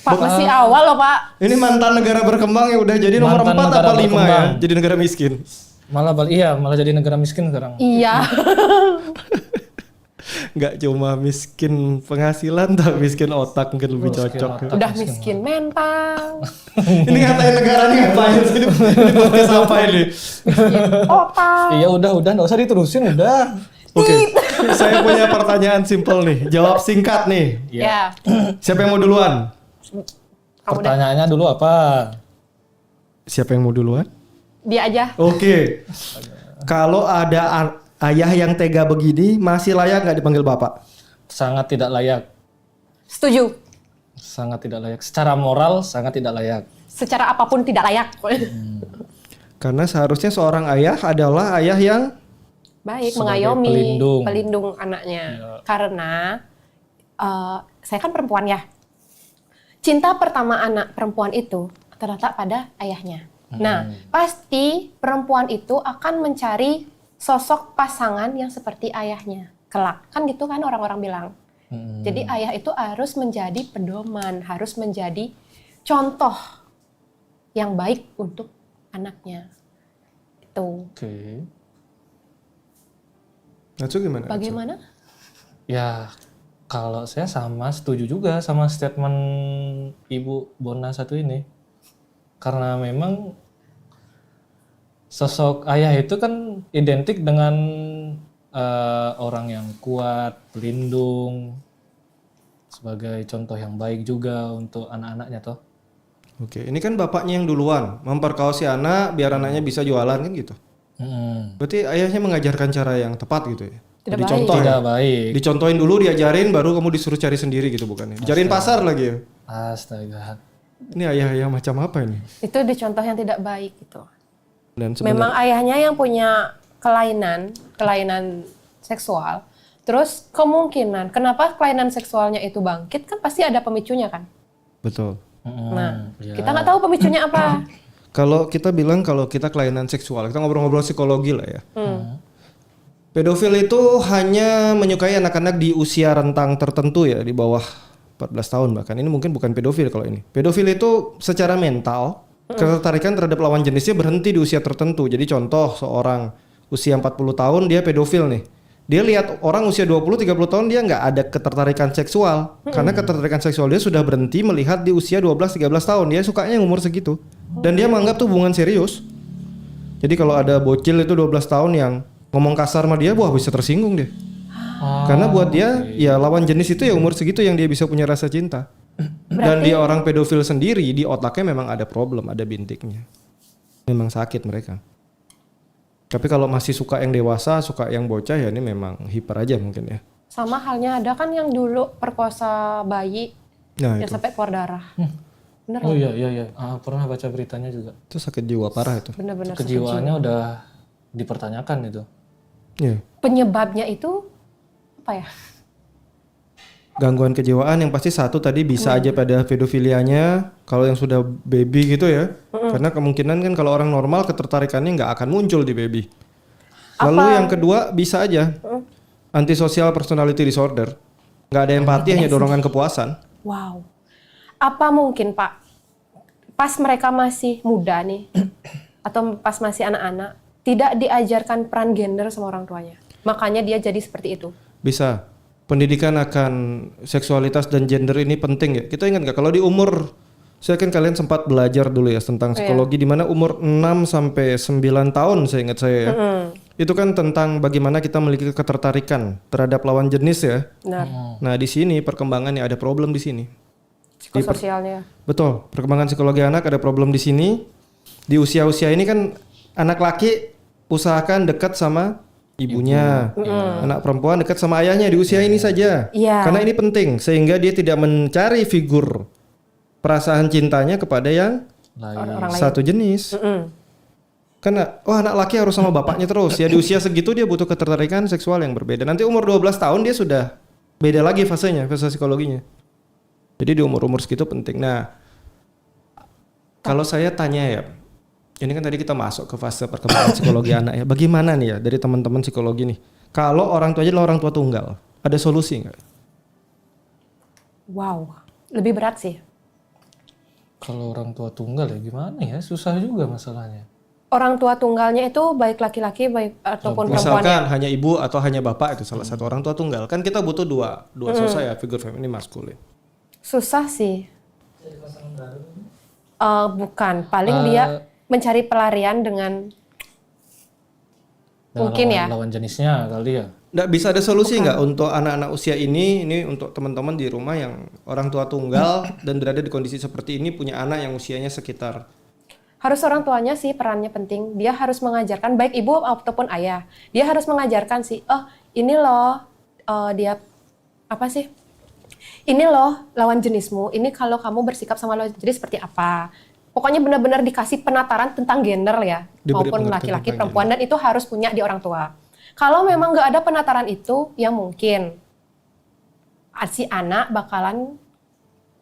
Pak masih awal loh Pak. Ini mantan negara berkembang yang udah jadi nomor Mantan 4 negara apa 5 ya. berkembang. Jadi negara miskin. malah jadi negara miskin sekarang. Iya. Nggak cuma miskin penghasilan tapi miskin otak mungkin lebih cocok. Udah miskin mental. Ini ngatain negara ini ngapain sih? Ini podcast apa ini? Otak. Iya udah enggak usah diterusin udah. Oke, saya punya pertanyaan simpel nih. Jawab singkat nih. Ya. Siapa yang mau duluan? Kamu deh. Pertanyaannya dulu apa? Siapa yang mau duluan? Dia aja. Oke. Kalau ada ayah yang tega begini, masih layak nggak dipanggil bapak? Sangat tidak layak. Setuju. Sangat tidak layak. Secara moral sangat tidak layak. Secara apapun tidak layak. Karena seharusnya seorang ayah adalah ayah yang Baik, Sebagai mengayomi, pelindung. pelindung anaknya. Karena saya kan perempuan ya. Cinta pertama anak perempuan itu terletak pada ayahnya. Nah, pasti perempuan itu akan mencari sosok pasangan yang seperti ayahnya kelak. Kan gitu kan orang-orang bilang. Jadi ayah itu harus menjadi pedoman, harus menjadi contoh yang baik untuk anaknya. Itu. Oke. Natsu gimana? Natsu? Bagaimana? Ya, kalau saya sama setuju juga sama statement Ibu Bona satu ini. Karena memang sosok ayah itu kan identik dengan orang yang kuat, pelindung, sebagai contoh yang baik juga untuk anak-anaknya toh. Oke, ini kan bapaknya yang duluan memperkaos si anak biar anaknya bisa jualan kan gitu. Berarti ayahnya mengajarkan cara yang tepat gitu ya. Tidak Dicontoh Tidak ya. baik. Dicontohin dulu, diajarin, baru kamu disuruh cari sendiri gitu bukannya. Diajarin pasar lagi ya. Astaga. Ini ayah-ayah macam apa ini? Itu dicontoh yang tidak baik gitu. Dan Memang ayahnya yang punya kelainan seksual. Terus kemungkinan kenapa kelainan seksualnya itu bangkit kan pasti ada pemicunya kan. betul. Nah, ya. kita nggak tahu pemicunya apa. Kalau kita bilang kalau kita kelainan seksual, kita ngobrol-ngobrol psikologi lah ya. Pedofil itu hanya menyukai anak-anak di usia rentang tertentu ya, di bawah 14 tahun bahkan. Ini mungkin bukan pedofil kalau ini. Pedofil itu secara mental, ketertarikan terhadap lawan jenisnya berhenti di usia tertentu. Jadi contoh seorang usia 40 tahun dia pedofil nih. Dia lihat orang usia 20-30 tahun dia nggak ada ketertarikan seksual. Karena ketertarikan seksual dia sudah berhenti melihat di usia 12-13 tahun. Dia sukanya yang umur segitu. Dan dia menganggap tuh hubungan serius. Jadi kalau ada bocil itu 12 tahun yang ngomong kasar sama dia, wah bisa tersinggung dia. Karena buat dia, ya lawan jenis itu ya umur segitu yang dia bisa punya rasa cinta. Dan dia orang pedofil sendiri, di otaknya memang ada problem, ada bintiknya. Memang sakit mereka. Tapi kalau masih suka yang dewasa, suka yang bocah ya ini memang hiper aja mungkin ya. Sama halnya ada kan yang dulu perkosa bayi Nah yang itu, sampai keluar darah. Bener Oh loh. iya. Pernah baca beritanya juga. itu sakit jiwa parah itu. Bener-bener Kejiwaannya udah dipertanyakan itu. Iya. penyebabnya itu apa ya? Gangguan kejiwaan yang pasti satu tadi bisa aja pada pedofilianya. Kalau yang sudah baby gitu ya, karena kemungkinan kan kalau orang normal ketertarikannya nggak akan muncul di baby. Lalu yang kedua bisa aja antisocial personality disorder, nggak ada empati hanya dorongan kepuasan. Wow. Apa mungkin Pak, pas mereka masih muda nih, atau pas masih anak-anak, tidak diajarkan peran gender sama orang tuanya? Makanya dia jadi seperti itu. Bisa. Pendidikan akan seksualitas dan gender ini penting ya. Kita ingat nggak kalau di umur, saya yakin kalian sempat belajar dulu ya tentang psikologi di mana umur 6 sampai 9 tahun saya ingat saya ya. Itu kan tentang bagaimana kita memiliki ketertarikan terhadap lawan jenis ya. Benar. Nah, di sini perkembangannya ada problem di sini. Psikososialnya. Betul, perkembangan psikologi anak ada problem di sini. Di usia-usia ini kan anak laki usahakan dekat sama ibunya, anak perempuan dekat sama ayahnya di usia ini saja. Iya. Karena ini penting sehingga dia tidak mencari figur perasaan cintanya kepada yang Orang lain. satu jenis. Karena anak laki harus sama bapaknya terus. Ya di usia segitu dia butuh ketertarikan seksual yang berbeda. Nanti umur 12 tahun dia sudah beda lagi fasenya, fase psikologinya. Jadi di umur-umur segitu penting. Nah, kalau saya tanya ya, ini kan tadi kita masuk ke fase perkembangan psikologi anak ya. Bagaimana nih ya dari teman-teman psikologi nih? Kalau orang tua aja adalah orang tua tunggal, ada solusi nggak? Wow. Lebih berat sih. Kalau orang tua tunggal ya gimana ya? Susah juga masalahnya. Orang tua tunggalnya itu baik laki-laki baik ataupun perempuan. Misalkan hanya ibu atau hanya bapak itu salah satu orang tua tunggal. Kan kita butuh dua sosok ya, figur feminin maskulin. Susah sih. Bukan, paling dia mencari pelarian dengan mungkin ya. Lawan jenisnya kali ya. Nggak bisa ada solusi nggak untuk anak-anak usia ini untuk teman-teman di rumah yang orang tua tunggal dan berada di kondisi seperti ini punya anak yang usianya sekitar. Harus orang tuanya sih perannya penting. Dia harus mengajarkan baik ibu ataupun ayah. Dia harus mengajarkan sih, ini loh dia apa sih? Ini loh lawan jenismu. Ini kalau kamu bersikap sama lawan jenis seperti apa? Pokoknya benar-benar dikasih penataran tentang gender ya, Diberi maupun pengertian laki-laki tentang perempuan dan itu harus punya di orang tua. Kalau memang nggak ada penataran itu, ya mungkin si anak bakalan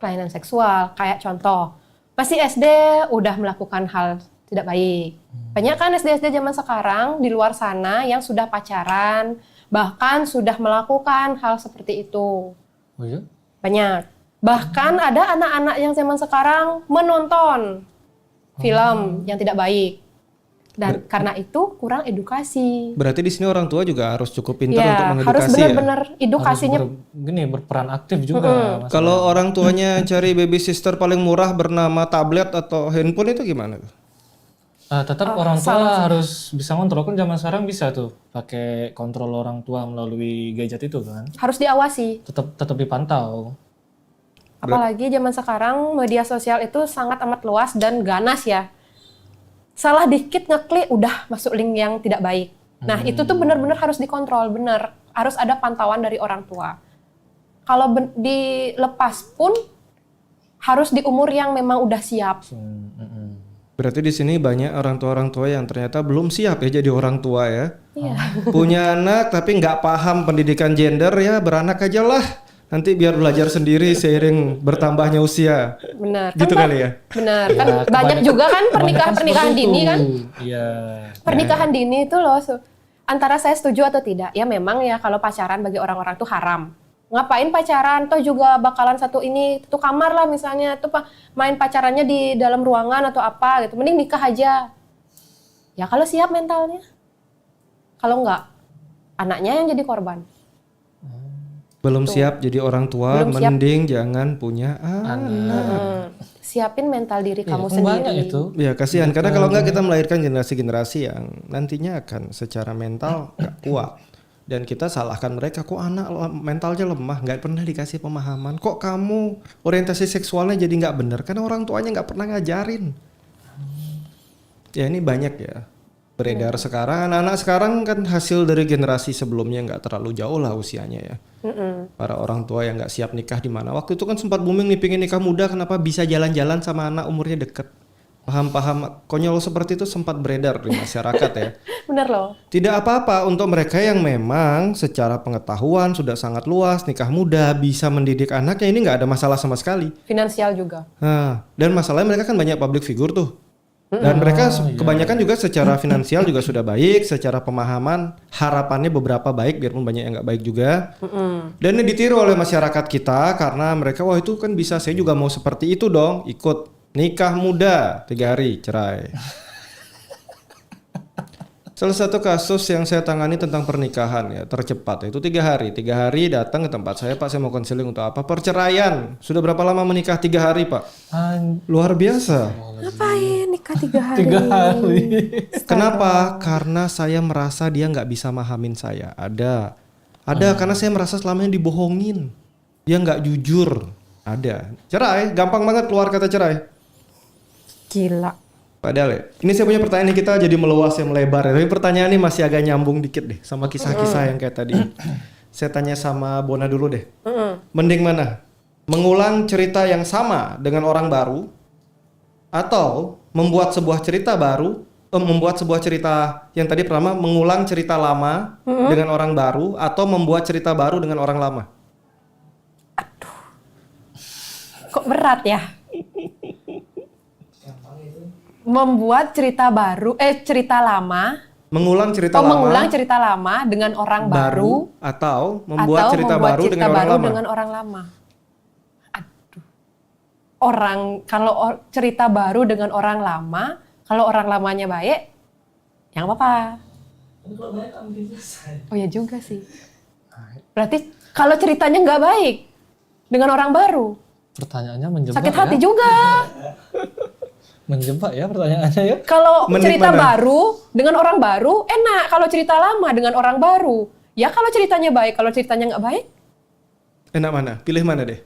kelainan seksual. Kayak contoh, masih SD udah melakukan hal tidak baik. Banyak kan SD zaman sekarang di luar sana yang sudah pacaran, bahkan sudah melakukan hal seperti itu. Oh iya? Banyak. Bahkan ada anak-anak yang zaman sekarang menonton film yang tidak baik. Dan karena itu kurang edukasi. Berarti di sini orang tua juga harus cukup pintar untuk Ya, mengedukasi harus ya. benar-benar edukasinya. Berperan aktif juga. Mas. Kalau orang tuanya cari baby sister paling murah bernama tablet atau handphone itu gimana tuh? Tetap orang tua harus bisa ngontrol, kan zaman sekarang bisa tuh pakai kontrol orang tua melalui gadget itu kan. Harus diawasi. Tetap dipantau. Apalagi zaman sekarang media sosial itu sangat amat luas dan ganas ya. Salah dikit ngeklik udah masuk link yang tidak baik. Nah itu tuh benar-benar harus dikontrol, benar. Harus ada pantauan dari orang tua. Kalau dilepas pun harus di umur yang memang udah siap. Berarti di sini banyak orang tua yang ternyata belum siap ya jadi orang tua ya. Iya. Punya anak tapi nggak paham pendidikan gender ya beranak aja lah. Nanti biar belajar sendiri seiring bertambahnya usia. Benar. Gitu Kan, kali ya. Benar. Ya, Kan banyak juga kan kebanyakan pernikahan seperti dini itu. kan. Iya. Pernikahan dini itu loh, antara saya setuju atau tidak. Ya memang ya kalau pacaran bagi orang-orang itu haram. Ngapain pacaran? Toh juga bakalan satu kamar lah misalnya. Tuh main pacarannya di dalam ruangan atau apa gitu. Mending nikah aja. Ya kalau siap mentalnya. Kalau enggak, anaknya yang jadi korban. Belum siap jadi orang tua, Belum siap. mending jangan punya anak. Siapin mental diri Iya, kamu kan sendiri. banyak itu. Ya kasihan karena kalau nggak kita melahirkan generasi-generasi yang nantinya akan secara mental nggak kuat dan kita salahkan mereka kok anak mentalnya lemah nggak pernah dikasih pemahaman kok kamu orientasi seksualnya jadi nggak benar karena orang tuanya nggak pernah ngajarin. Ya ini banyak ya beredar sekarang anak-anak sekarang kan hasil dari generasi sebelumnya nggak terlalu jauh lah usianya ya. Para orang tua yang nggak siap nikah di mana waktu itu kan sempat booming nih pengen nikah muda kenapa bisa jalan-jalan sama anak umurnya deket paham-paham konyol seperti itu sempat beredar di masyarakat ya. Bener loh. Tidak apa-apa untuk mereka yang memang secara pengetahuan sudah sangat luas nikah muda bisa mendidik anaknya ini nggak ada masalah sama sekali. Finansial juga. Nah, dan masalahnya mereka kan banyak public figure tuh. Dan mereka kebanyakan juga secara finansial juga sudah baik, secara pemahaman harapannya beberapa baik biarpun banyak yang nggak baik juga. Dan ini ditiru oleh masyarakat kita karena mereka wah itu kan bisa saya juga mau seperti itu dong, ikut nikah muda 3 hari cerai. Salah satu kasus yang saya tangani tentang pernikahan ya tercepat itu 3 hari. 3 hari datang ke tempat saya Pak saya mau konseling untuk apa? Perceraian. Sudah berapa lama menikah 3 hari Pak? Luar biasa. Ngapain nikah 3 hari? 3 hari. Kenapa? Karena saya merasa dia nggak bisa mahamin saya. Ada karena saya merasa selama ini dibohongin. Dia nggak jujur. Ada. Cerai, gampang banget keluar kata cerai. Gila. Padahal ya, ini saya punya pertanyaan nih kita jadi meluas yang melebar ya. Tapi pertanyaan ini masih agak nyambung dikit deh sama kisah-kisah yang kayak tadi. Saya tanya sama Bona dulu deh. Mending mana? Mengulang cerita yang sama dengan orang baru atau membuat sebuah cerita baru, membuat sebuah cerita yang tadi pertama mengulang cerita lama dengan orang baru atau membuat cerita baru dengan orang lama? Kok berat ya? Membuat cerita baru, cerita lama. Mengulang cerita mengulang cerita lama dengan orang baru atau membuat cerita baru dengan orang lama. Dengan orang lama. Aduh. Kalau cerita baru dengan orang lama, kalau orang lamanya baik, ya nggak apa-apa. Oh ya juga sih. Berarti kalau ceritanya nggak baik dengan orang baru, Pertanyaannya menjebak sakit ya. hati juga. Menjebak ya pertanyaannya ya. Kalau Mending cerita mana? baru dengan orang baru enak. Kalau cerita lama dengan orang baru, ya kalau ceritanya baik. Kalau ceritanya nggak baik, Enak mana? Pilih mana deh?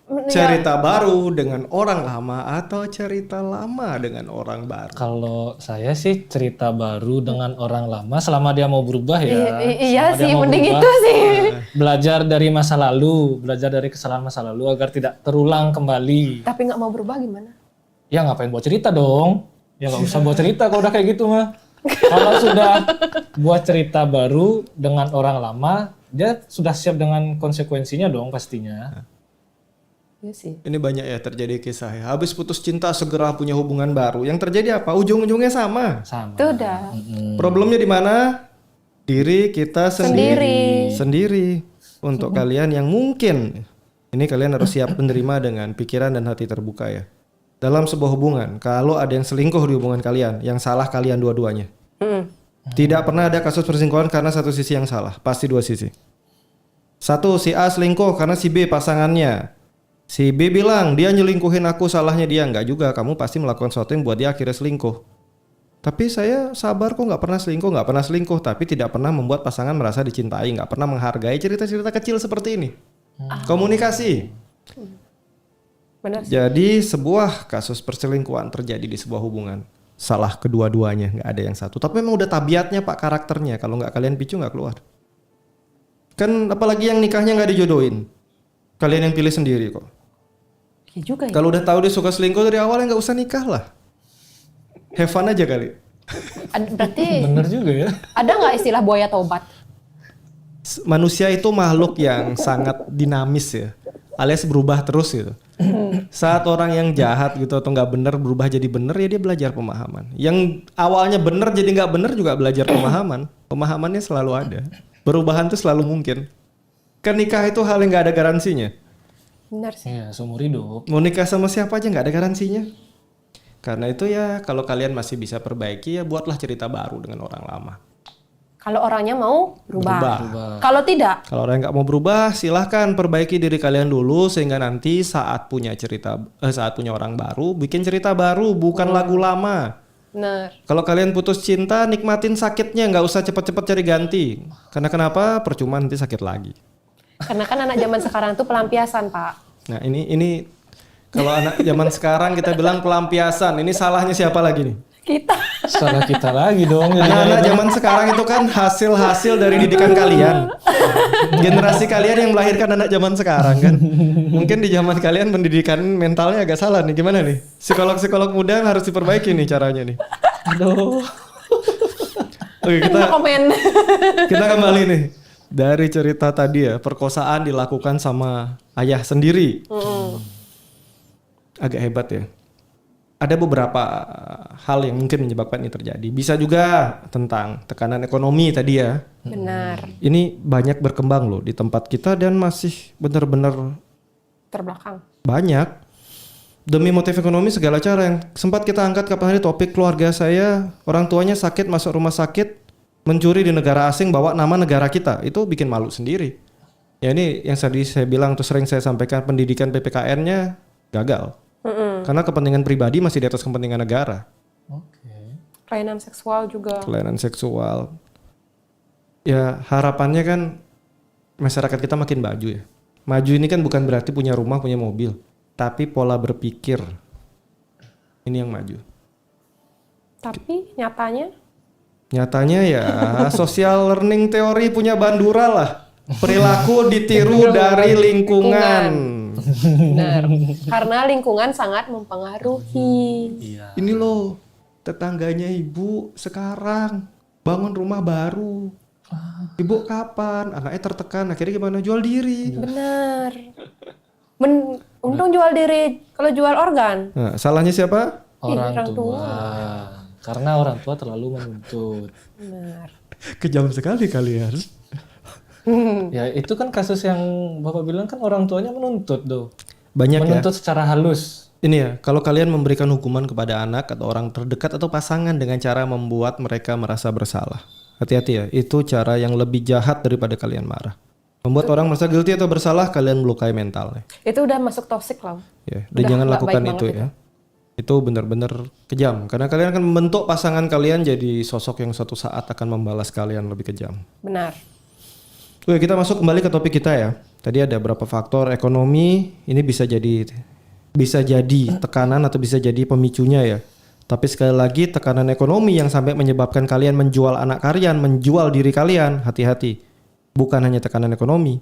ya, Cerita baru dengan orang lama atau cerita lama dengan orang baru? Kalau saya sih cerita baru dengan orang lama selama dia mau berubah ya. Iya Selama dia sih, mau mending berubah, itu sih. Belajar dari masa lalu, belajar dari kesalahan masa lalu agar tidak terulang kembali. Tapi nggak mau berubah gimana? Ya ngapain buat cerita dong? Ya nggak usah buat cerita kalau udah kayak gitu mah. Kalau sudah buat cerita baru dengan orang lama, dia sudah siap dengan konsekuensinya dong pastinya. Iya sih. Ini banyak ya terjadi kisah ya. Habis putus cinta segera punya hubungan baru. Yang terjadi apa? Ujung-ujungnya sama. Sama. Itu udah. Problemnya di mana? Diri kita sendiri. Untuk kalian yang mungkin ini kalian harus siap menerima dengan pikiran dan hati terbuka ya. Dalam sebuah hubungan, kalau ada yang selingkuh di hubungan kalian, yang salah kalian dua-duanya. Tidak pernah ada kasus perselingkuhan karena satu sisi yang salah, pasti dua sisi. Satu, si A selingkuh karena si B pasangannya. Si B bilang dia nyelingkuhin aku, salahnya dia. Enggak juga, kamu pasti melakukan sesuatu yang buat dia akhirnya selingkuh. Tapi saya sabar kok, nggak pernah selingkuh, tapi tidak pernah membuat pasangan merasa dicintai, nggak pernah menghargai cerita-cerita kecil seperti ini. Komunikasi. Benar sih. Jadi sebuah kasus perselingkuhan terjadi di sebuah hubungan, salah kedua-duanya, nggak ada yang satu. Tapi memang udah tabiatnya Pak, karakternya. Kalau nggak kalian picu nggak keluar. Kan apalagi yang nikahnya nggak dijodohin, kalian yang pilih sendiri kok. Iya juga ya. Kalau udah tahu dia suka selingkuh dari awal, ya nggak usah nikah lah. Have fun aja kali. Berarti Bener juga ya. ada nggak istilah buaya tobat? Manusia itu makhluk yang sangat dinamis ya, alias berubah terus gitu. Saat orang yang jahat gitu atau nggak bener berubah jadi bener, ya dia belajar pemahaman. Yang awalnya bener jadi nggak bener juga belajar pemahaman. Pemahamannya selalu ada. Perubahan itu selalu mungkin. Kan nikah itu hal yang nggak ada garansinya. Benar sih. Iya, seumur hidup. Mau nikah sama siapa aja nggak ada garansinya. Karena itu ya kalau kalian masih bisa perbaiki, ya buatlah cerita baru dengan orang lama. Kalau orangnya mau berubah. Berubah. Kalau tidak, Kalau orang nggak mau berubah, silahkan perbaiki diri kalian dulu sehingga nanti saat punya saat punya orang baru, bikin cerita baru, bukan lagu lama. benar. Kalau kalian putus cinta, nikmatin sakitnya, nggak usah cepet-cepet cari ganti. Karena kenapa? Percuma nanti sakit lagi. Karena kan anak zaman sekarang itu pelampiasan, Pak. Nah ini kalau anak zaman sekarang kita bilang pelampiasan, ini salahnya siapa lagi nih? Kita. Salah kita lagi dong. Anak-anak zaman sekarang itu kan hasil dari didikan kalian. Generasi kalian yang melahirkan anak zaman sekarang kan. Mungkin di zaman kalian pendidikan mentalnya agak salah nih. Gimana nih? Psikolog-psikolog muda harus diperbaiki nih caranya nih. Aduh. Oke, No komen. kita kembali nih. Dari cerita tadi ya, perkosaan dilakukan sama ayah sendiri. Agak hebat ya. Ada beberapa hal yang mungkin menyebabkan ini terjadi. Bisa juga tentang tekanan ekonomi tadi ya. Benar. Ini banyak berkembang loh di tempat kita dan masih benar-benar Terbelakang. banyak. Demi motif ekonomi segala cara yang sempat kita angkat kapan hari topik keluarga saya, orang tuanya sakit masuk rumah sakit, mencuri di negara asing bawa nama negara kita. Itu bikin malu sendiri. Ya ini yang tadi saya bilang tuh sering saya sampaikan, pendidikan PPKN-nya gagal. Karena kepentingan pribadi masih di atas kepentingan negara. Oke. Kelainan seksual juga. Kelainan seksual. Ya harapannya kan masyarakat kita makin maju ya. Maju ini kan bukan berarti punya rumah, punya mobil. Tapi pola berpikir. Ini yang maju. Tapi nyatanya Nyatanya ya social learning teori punya Bandura lah. Perilaku ditiru dari lingkungan. benar. Karena lingkungan sangat mempengaruhi. Iya. Ini loh tetangganya ibu sekarang bangun rumah baru. Ibu kapan? Anaknya tertekan. Akhirnya gimana? Jual diri. Benar. Untung jual diri. Kalau jual organ. Nah, salahnya siapa? Orang orang tua. Karena orang tua terlalu menuntut. Benar. Kejam sekali kalian. Ya itu kan kasus yang Bapak bilang kan orang tuanya menuntut tuh. Banyak ya. Menuntut secara halus. Ini ya, kalau kalian memberikan hukuman kepada anak atau orang terdekat atau pasangan dengan cara membuat mereka merasa bersalah. Hati-hati ya, itu cara yang lebih jahat daripada kalian marah. Membuat orang merasa guilty atau bersalah, kalian melukai mentalnya. Itu udah masuk toxic loh. Ya, dan Udah jangan nggak lakukan baik itu banget ya. Itu benar-benar kejam. Karena kalian akan membentuk pasangan kalian jadi sosok yang suatu saat akan membalas kalian lebih kejam. Benar. Oke, kita masuk kembali ke topik kita ya. Tadi ada beberapa faktor ekonomi, ini bisa jadi tekanan atau bisa jadi pemicunya ya. Tapi sekali lagi tekanan ekonomi yang sampai menyebabkan kalian menjual anak kalian, menjual diri kalian, hati-hati. Bukan hanya tekanan ekonomi.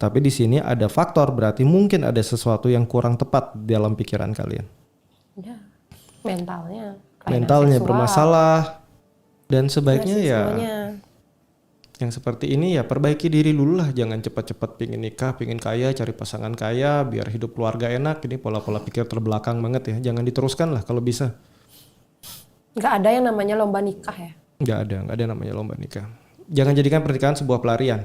Tapi di sini ada faktor berarti mungkin ada sesuatu yang kurang tepat dalam pikiran kalian. Ya. Mentalnya. Kelainan Mentalnya seksual. bermasalah dan sebaiknya Benar sih ya semuanya. Yang seperti ini ya perbaiki diri dulu lah, jangan cepat-cepat pingin nikah, pingin kaya, cari pasangan kaya, biar hidup keluarga enak. Ini pola-pola pikir terbelakang banget ya, jangan diteruskan lah kalau bisa. Nggak ada yang namanya lomba nikah ya? Nggak ada yang namanya lomba nikah. Jangan jadikan pernikahan sebuah pelarian.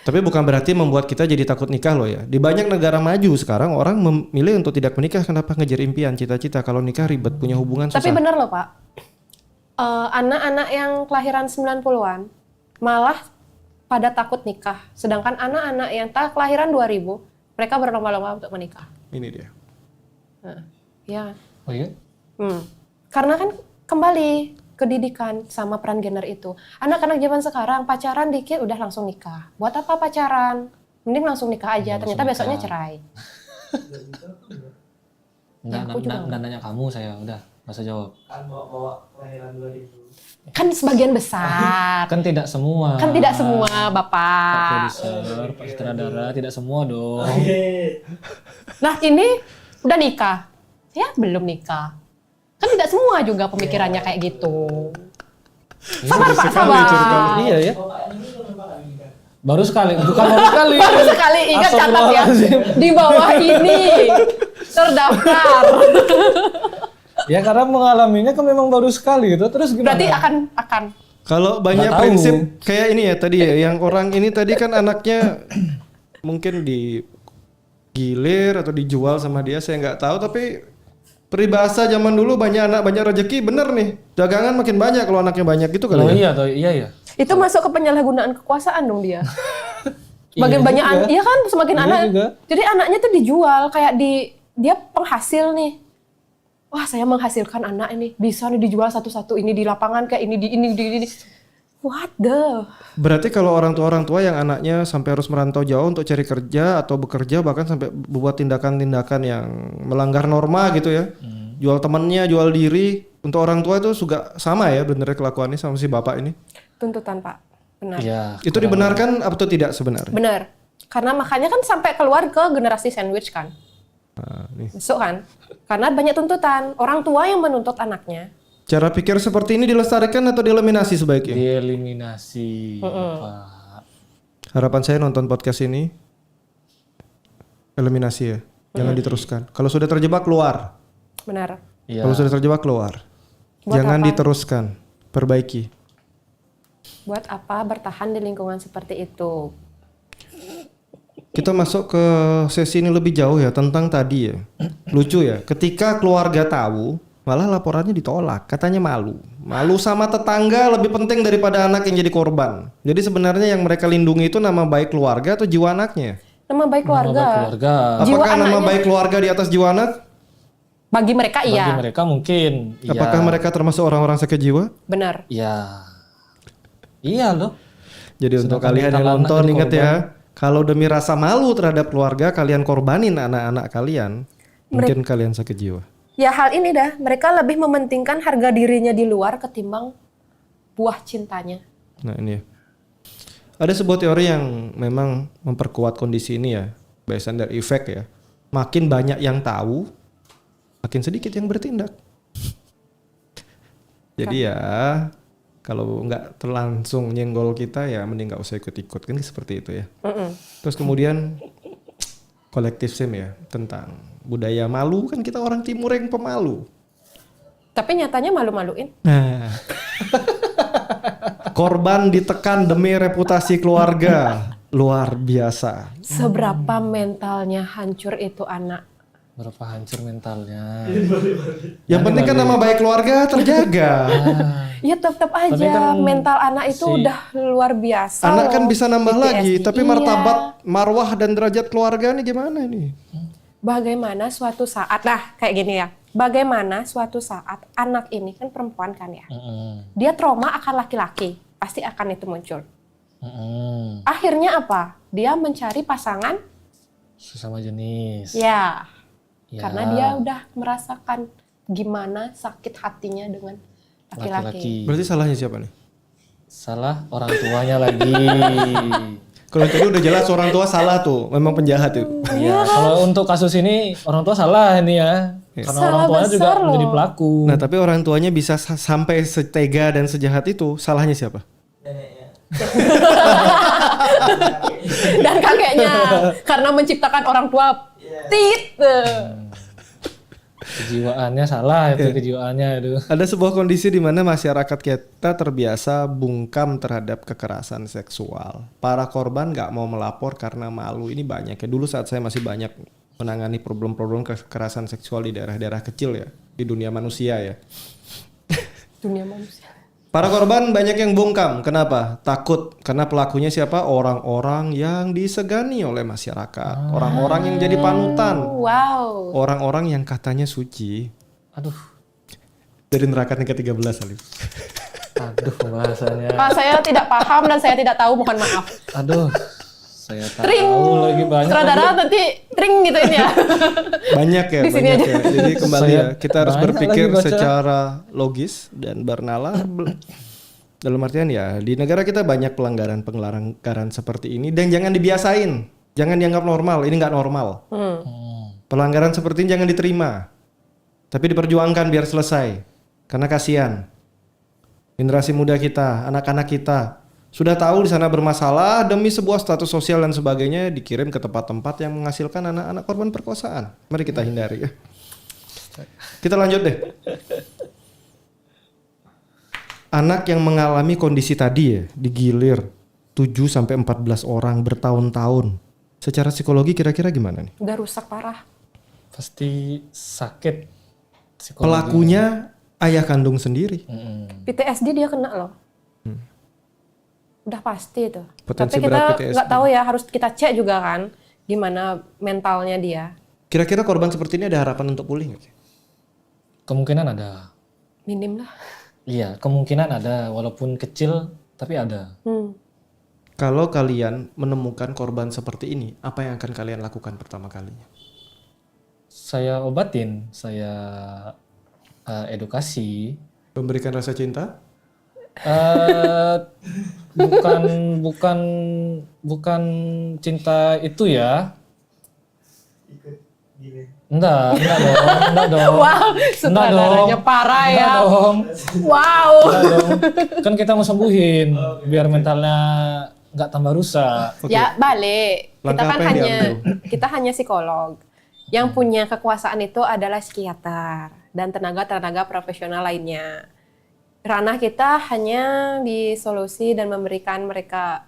Tapi bukan berarti membuat kita jadi takut nikah loh ya. Di banyak negara maju sekarang orang memilih untuk tidak menikah. Kenapa? Ngejar impian, cita-cita. Kalau nikah ribet, punya hubungan susah. Tapi benar loh Pak, anak-anak yang kelahiran 90-an malah pada takut nikah. Sedangkan anak-anak yang kelahiran 2000, mereka berlomba-lomba untuk menikah. Ini dia. Nah, ya. Oh iya? Karena kan kembali ke didikan sama peran gender itu. Anak-anak zaman sekarang pacaran dikit udah langsung nikah. Buat apa pacaran? Mending langsung nikah aja. Ternyata besoknya cerai. Nggak nanya kamu, saya udah nggak usah jawab. Kan bawa kelahiran 2000. Kan sebagian besar. Kan tidak semua. Kan tidak semua, Pak Bapak. produser, Pak sutradara, tidak semua dong. Nah, ini udah nikah. Ya, belum nikah. Kan tidak semua juga pemikirannya kayak gitu. Sabar, Pak, sabar. Iya ya. Baru sekali, bukan baru sekali. Baru sekali, ingat catat ya. Astagfirullahaladzim. Di bawah ini terdaftar. Ya karena mengalaminya kan memang baru sekali gitu. Terus gimana? Berarti akan. Kalau banyak Nggak tahu. prinsip kayak ini ya tadi ya, yang orang ini tadi kan anaknya mungkin digilir atau dijual sama dia, saya nggak tahu, tapi peribahasa zaman dulu banyak anak banyak rezeki, bener nih. Dagangan makin banyak kalau anaknya banyak gitu Oh kali ya. iya ya. Itu masuk ke penyalahgunaan kekuasaan dong dia. Semakin Iya banyak juga. iya kan semakin Iya anak. juga. Jadi anaknya tuh dijual kayak dia penghasil nih. Wah, saya menghasilkan anak ini. Bisa nih dijual satu-satu ini di lapangan kayak ini. What the? Berarti kalau orang tua yang anaknya sampai harus merantau jauh untuk cari kerja atau bekerja, bahkan sampai membuat tindakan-tindakan yang melanggar norma gitu ya. Jual temannya, jual diri, untuk orang tua itu juga sama ya benernya kelakuannya sama si bapak ini. Tuntutan, Pak. Benar. Iya. Itu dibenarkan atau tidak sebenarnya? Benar. Karena makanya kan sampai keluar ke generasi sandwich kan. Nah, nih. Masuk kan? Karena banyak tuntutan. Orang tua yang menuntut anaknya. Cara pikir seperti ini dilestarikan atau dieliminasi sebaiknya? Dieliminasi, Pak. Harapan saya nonton podcast ini eliminasi ya, jangan diteruskan. Kalau sudah terjebak keluar, Benar. Iya. kalau sudah terjebak keluar, Buat jangan apa? diteruskan, perbaiki. Buat apa bertahan di lingkungan seperti itu? Kita masuk ke sesi ini lebih jauh ya tentang tadi ya, lucu ya. Ketika keluarga tahu, malah laporannya ditolak, katanya malu sama tetangga lebih penting daripada anak yang jadi korban. Jadi sebenarnya yang mereka lindungi itu nama baik keluarga atau jiwa anaknya? Nama baik keluarga. Nama baik keluarga. Jiwa Apakah nama anaknya. baik keluarga di atas jiwa anak? Bagi mereka Bagi iya. mereka mungkin. Iya. Apakah mereka termasuk orang-orang sakit jiwa? Benar. Iya. Iya loh. Jadi untuk Sedangkan kalian yang mental anak nonton jadi ingat korban. ya, kalau demi rasa malu terhadap keluarga kalian korbanin anak-anak kalian, mungkin kalian sakit jiwa. Ya hal ini dah, mereka lebih mementingkan harga dirinya di luar ketimbang buah cintanya. Nah ini ya. Ada sebuah teori yang memang memperkuat kondisi ini ya, Bystander effect ya. Makin banyak yang tahu, makin sedikit yang bertindak. Jadi ya kalau nggak terlangsung nyenggol kita ya mending nggak usah ikut-ikut, kan seperti itu ya. Terus kemudian kolektif sim ya tentang budaya malu, kan kita orang timur yang pemalu. Tapi nyatanya malu-maluin. Nah. Korban ditekan demi reputasi keluarga. Luar biasa. Seberapa mentalnya hancur itu anak. Berapa hancur mentalnya. Yang penting kan nama baik keluarga terjaga. Ya tetap aja kan mental anak itu udah luar biasa. Anak kan loh. bisa nambah PTSD. lagi, tapi Iya. martabat, marwah dan derajat keluarga nih gimana nih? Bagaimana suatu saat, nah kayak gini ya. Bagaimana suatu saat anak ini kan perempuan kan ya. Dia trauma akan laki-laki. Pasti akan itu muncul. Akhirnya apa? Dia mencari pasangan. Sesama jenis. Ya. Ya. Karena dia udah merasakan gimana sakit hatinya dengan laki-laki. Berarti salahnya siapa nih? Salah orang tuanya lagi. Kalau tadi udah jelas orang tua salah tuh, memang penjahat itu. Ya, kalau untuk kasus ini orang tua salah ini ya. Karena Salah orang tuanya juga besar loh. menjadi pelaku. Nah tapi orang tuanya bisa sampai setega dan sejahat itu, salahnya siapa? Dan kakeknya karena menciptakan orang tua tit. Kejiwaannya salah itu, kejiwaannya itu. Ada sebuah kondisi di mana masyarakat kita terbiasa bungkam terhadap kekerasan seksual. Para korban nggak mau melapor karena malu. Ini banyak ya. Dulu saat saya masih banyak menangani problem-problem kekerasan seksual di daerah-daerah kecil ya, di dunia manusia ya. Dunia manusia. Para korban banyak yang bungkam. Kenapa? Takut. Karena pelakunya siapa? Orang-orang yang disegani oleh masyarakat. Orang-orang yang jadi panutan. Wow. Orang-orang yang katanya suci. Aduh, Dari neraka tingkat 13 Alif. aduh bahasanya. Pak, saya tidak paham dan saya tidak tahu, mohon maaf. Aduh, saya Tring. tahu lagi banyak. Sutradara nanti tring gituin ya. Banyak ya, Di sini banyak aja. ya. Jadi kembali Saya ya, kita harus banyak berpikir lagi baca. secara logis dan bernalar. Dalam artian ya, di negara kita banyak pelanggaran seperti ini dan jangan dibiasain. Jangan dianggap normal, ini nggak normal. Pelanggaran seperti ini jangan diterima. Tapi diperjuangkan biar selesai. Karena kasihan. Generasi muda kita, anak-anak kita sudah tahu di sana bermasalah demi sebuah status sosial dan sebagainya dikirim ke tempat-tempat yang menghasilkan anak-anak korban perkosaan. Mari kita hindari ya. Kita lanjut deh. Anak yang mengalami kondisi tadi ya, digilir 7 sampai 14 orang bertahun-tahun. Secara psikologi kira-kira gimana nih? Udah rusak parah. Pasti sakit psikologi. Pelakunya ayah kandung sendiri. PTSD dia kena loh. Udah pasti itu. Potensi Tapi berat kita PTSD. nggak tahu ya, harus kita cek juga kan gimana mentalnya dia. Kira-kira korban seperti ini ada harapan untuk pulih nggak sih? Kemungkinan ada. Minim lah. Iya, kemungkinan ada, walaupun kecil tapi ada. Kalau kalian menemukan korban seperti ini, apa yang akan kalian lakukan pertama kalinya? Saya obatin, saya edukasi. Memberikan rasa cinta? Bukan cinta itu ya. Enggak dong. Wow, sutradaranya parah ya. Enggak dong. Wow. Enggak dong. Kan kita mau sembuhin biar mentalnya nggak tambah rusak. Ya balik. Kita Langkah kan apa yang kita hanya psikolog. Yang punya kekuasaan itu adalah psikiater dan tenaga-tenaga profesional lainnya. Ranah kita hanya di solusi dan memberikan mereka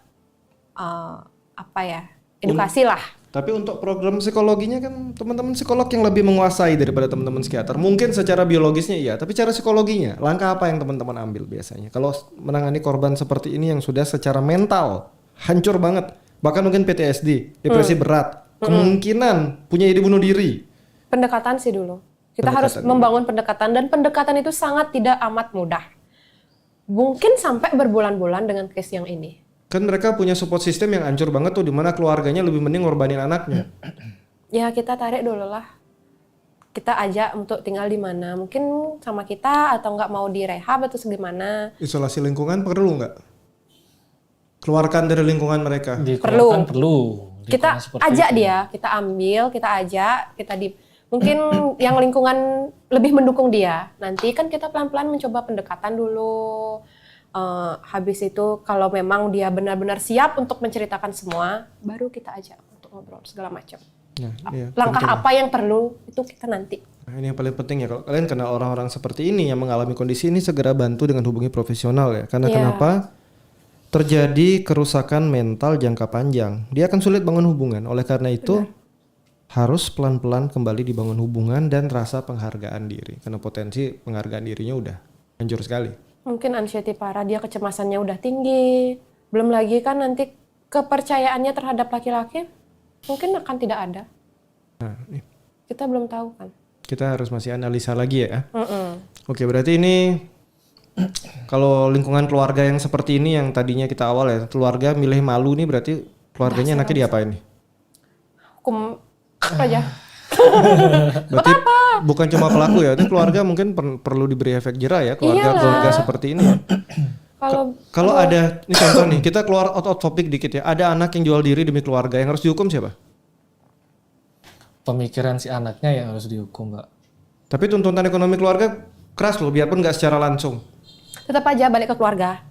edukasi lah. Tapi untuk program psikologinya kan teman-teman psikolog yang lebih menguasai daripada teman-teman psikiater. Mungkin secara biologisnya iya, tapi cara psikologinya, langkah apa yang teman-teman ambil biasanya? Kalau menangani korban seperti ini yang sudah secara mental hancur banget, bahkan mungkin PTSD, depresi berat, kemungkinan punya ide bunuh diri. Pendekatan sih dulu. Kita harus membangun pendekatan dan pendekatan itu sangat tidak amat mudah. Mungkin sampai berbulan-bulan dengan case yang ini. Kan mereka punya support system yang hancur banget tuh, di mana keluarganya lebih mending ngorbanin anaknya. Ya kita tarik dulu lah. Kita ajak untuk tinggal di mana. Mungkin sama kita atau nggak mau direhab atau segimana. Isolasi lingkungan perlu nggak? Keluarkan dari lingkungan mereka. Dikeluarkan perlu. Kita Lingkungan seperti ajak itu. dia, kita ambil, kita ajak, mungkin yang lingkungan lebih mendukung dia. Nanti kan kita pelan-pelan mencoba pendekatan dulu. Habis itu kalau memang dia benar-benar siap untuk menceritakan semua, baru kita ajak untuk ngobrol segala macam. Nah, iya, Langkah penting. apa yang perlu itu kita nanti. Nah, ini yang paling penting ya, kalau kalian kenal orang-orang seperti ini yang mengalami kondisi ini, segera bantu dengan hubungi profesional ya. Karena Iya. kenapa? Terjadi kerusakan mental jangka panjang. Dia akan sulit bangun hubungan. Oleh karena itu harus pelan-pelan kembali dibangun hubungan dan rasa penghargaan diri. Karena potensi penghargaan dirinya udah hancur sekali. Mungkin anxiety parah, dia kecemasannya udah tinggi. Belum lagi kan nanti kepercayaannya terhadap laki-laki mungkin akan tidak ada. Nah, ini Kita belum tahu kan. kita harus masih analisa lagi ya. Oke, berarti ini kalau lingkungan keluarga yang seperti ini yang tadinya kita awal ya, keluarga milih malu nih, berarti keluarganya anaknya diapain nih? Hukum apa aja. Berarti bukan cuma pelaku ya, itu keluarga mungkin perlu diberi efek jerah ya, keluarga seperti ini ya. Kalau ada, ini contoh nih, kita keluar out of topic dikit ya, ada anak yang jual diri demi keluarga, yang harus dihukum siapa? Pemikiran si anaknya yang harus dihukum, Mbak. Tapi tuntutan ekonomi keluarga keras loh, biarpun nggak secara langsung. Tetap aja balik ke keluarga.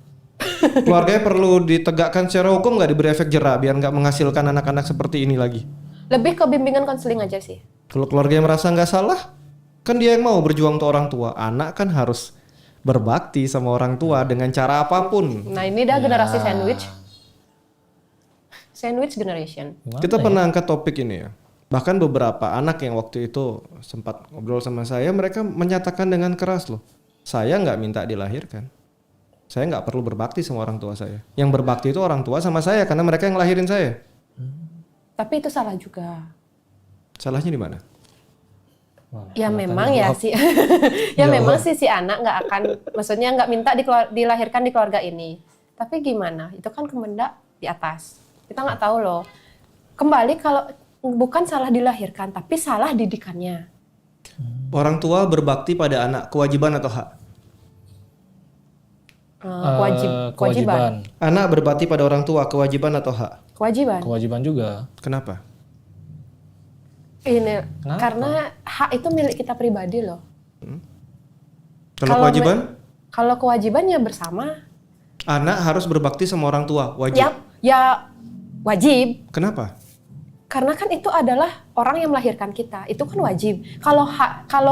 Keluarganya perlu ditegakkan secara hukum nggak, diberi efek jera biar nggak menghasilkan anak-anak seperti ini lagi. Lebih ke bimbingan konseling aja sih. Kalau keluarganya merasa nggak salah, kan dia yang mau berjuang untuk orang tua. Anak kan harus berbakti sama orang tua dengan cara apapun. Nah ini dah generasi sandwich generation. Kita pernah angkat topik ini ya. Bahkan beberapa anak yang waktu itu sempat ngobrol sama saya, mereka menyatakan dengan keras loh, saya nggak minta dilahirkan. Saya nggak perlu berbakti sama orang tua saya. Yang berbakti itu orang tua sama saya karena mereka yang ngelahirin saya. Tapi itu salah juga. Salahnya di mana? Ya memang ya sih. Ya memang sih si anak nggak akan, maksudnya nggak minta dilahirkan di keluarga ini. Tapi gimana? Itu kan kemendak di atas. Kita nggak tahu loh. Kembali kalau bukan salah dilahirkan, tapi salah didikannya. Orang tua berbakti pada anak, kewajiban atau hak? Kewajiban. Anak berbakti pada orang tua, kewajiban atau hak? Kewajiban. Kewajiban juga. Kenapa? Ini karena hak itu milik kita pribadi loh. Kalau kewajiban? Kalau kewajibannya bersama. Anak harus berbakti sama orang tua, wajib. Ya wajib. Kenapa? Karena kan itu adalah orang yang melahirkan kita, itu kan wajib. Kalau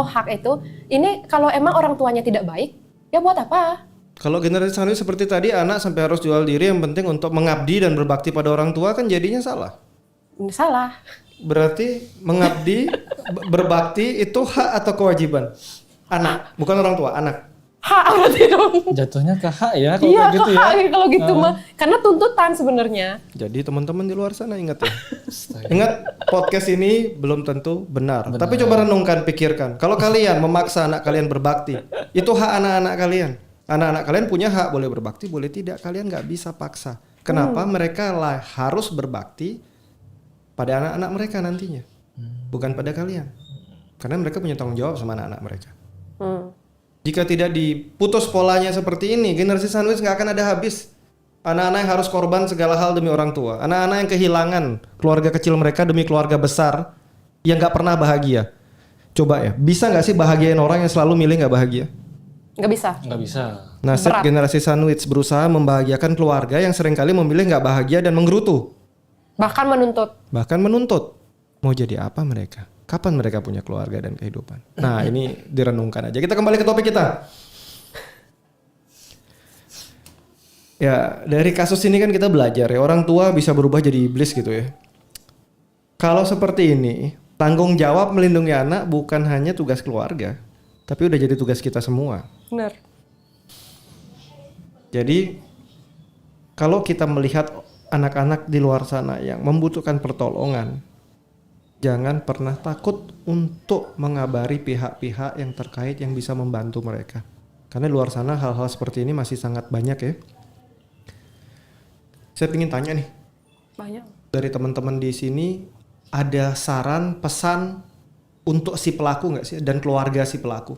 hak itu, ini kalau emang orang tuanya tidak baik, ya buat apa? Kalau generasi sandwich seperti tadi, anak sampai harus jual diri yang penting untuk mengabdi dan berbakti pada orang tua, kan jadinya salah. Ini salah. Berarti mengabdi, berbakti itu hak atau kewajiban? Anak, bukan orang tua, anak. Hak berarti dong. Jatuhnya ke hak ya kalau Iya, kayak gitu hak ya. kalau gitu mah. Karena tuntutan sebenarnya. Jadi teman-teman di luar sana ingat ya. Ingat, podcast ini belum tentu benar. Tapi coba renungkan, pikirkan. Kalau kalian memaksa anak kalian berbakti, itu hak anak-anak kalian. Anak-anak kalian punya hak, boleh berbakti, boleh tidak. Kalian nggak bisa paksa. Kenapa? Mereka harus berbakti pada anak-anak mereka nantinya, bukan pada kalian. Karena mereka punya tanggung jawab sama anak-anak mereka. Jika tidak diputus polanya seperti ini, generasi sandwich nggak akan ada habis. Anak-anak yang harus korban segala hal demi orang tua. Anak-anak yang kehilangan keluarga kecil mereka demi keluarga besar yang nggak pernah bahagia. Coba ya, bisa nggak sih bahagiain orang yang selalu milih nggak bahagia? Nggak bisa. Nggak bisa. Nasib generasi sandwich berusaha membahagiakan keluarga yang seringkali memilih nggak bahagia dan menggerutu. Bahkan menuntut. Mau jadi apa mereka? Kapan mereka punya keluarga dan kehidupan? Nah, ini direnungkan aja. Kita kembali ke topik kita. Ya, dari kasus ini kan kita belajar ya, orang tua bisa berubah jadi iblis gitu ya. Kalau seperti ini, tanggung jawab melindungi anak bukan hanya tugas keluarga, tapi udah jadi tugas kita semua. Benar. Jadi, kalau kita melihat anak-anak di luar sana yang membutuhkan pertolongan, jangan pernah takut untuk mengabari pihak-pihak yang terkait yang bisa membantu mereka. Karena di luar sana hal-hal seperti ini masih sangat banyak ya. Saya ingin tanya nih. Banyak. Dari teman-teman di sini ada saran, pesan untuk si pelaku nggak sih? Dan keluarga si pelaku?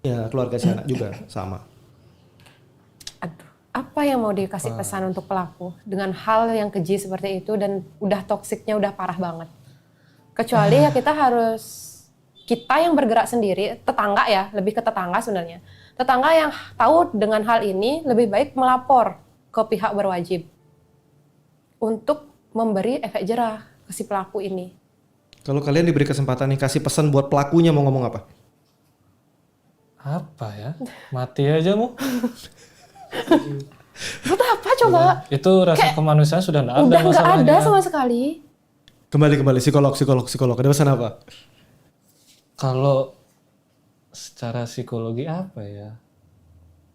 Ya, keluarga si anak juga sama. Aduh, apa yang mau dikasih pesan untuk pelaku dengan hal yang keji seperti itu dan udah toksiknya udah parah banget. Kecuali ya kita yang bergerak sendiri, tetangga ya, lebih ke tetangga sebenarnya. Tetangga yang tahu dengan hal ini lebih baik melapor ke pihak berwajib untuk memberi efek jerah ke si pelaku ini. Kalau kalian diberi kesempatan nih kasih pesan buat pelakunya, mau ngomong apa? Apa ya? Mati aja mu. Buat apa coba? Itu rasa kemanusiaan sudah nggak ada Udah nggak masalahnya. ada sama sekali. Kembali psikolog. Ada pesan apa? Kalau secara psikologi apa ya?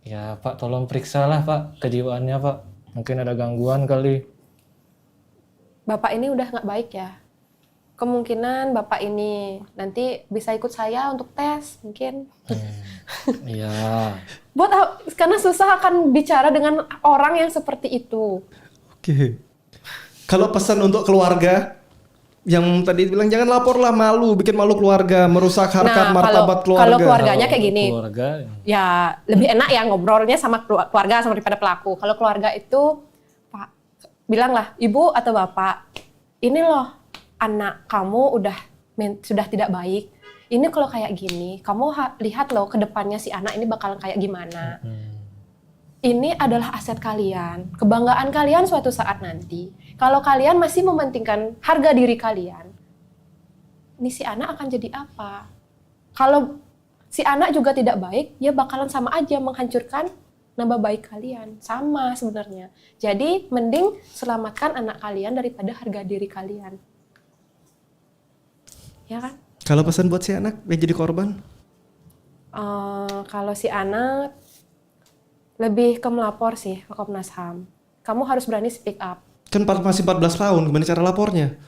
Ya Pak, tolong periksalah Pak kejiwaannya Pak. Mungkin ada gangguan kali. Bapak ini udah nggak baik ya. Kemungkinan bapak ini nanti bisa ikut saya untuk tes mungkin. Iya. Karena susah akan bicara dengan orang yang seperti itu. Oke. Kalau pesan untuk keluarga yang tadi bilang jangan laporlah, malu, bikin malu keluarga, merusak harkat martabat keluarga. Kalau keluarganya kayak gini, Keluarga. ya lebih enak ya ngobrolnya sama keluarga sama daripada pelaku. Kalau keluarga itu, Pak, bilanglah ibu atau bapak, ini loh anak kamu sudah tidak baik. Ini kalau kayak gini, kamu lihat loh ke depannya si anak ini bakalan kayak gimana. ini adalah aset kalian, kebanggaan kalian suatu saat nanti. Kalau kalian masih mementingkan harga diri kalian, ini si anak akan jadi apa? Kalau si anak juga tidak baik, ya bakalan sama aja menghancurkan nama baik kalian. Sama sebenarnya. Jadi mending selamatkan anak kalian daripada harga diri kalian. Ya kan? Kalau pesan buat si anak yang jadi korban? Kalau si anak lebih ke melapor sih ke Komnas HAM. Kamu harus berani speak up. Kan masih 14 tahun, gimana cara lapornya?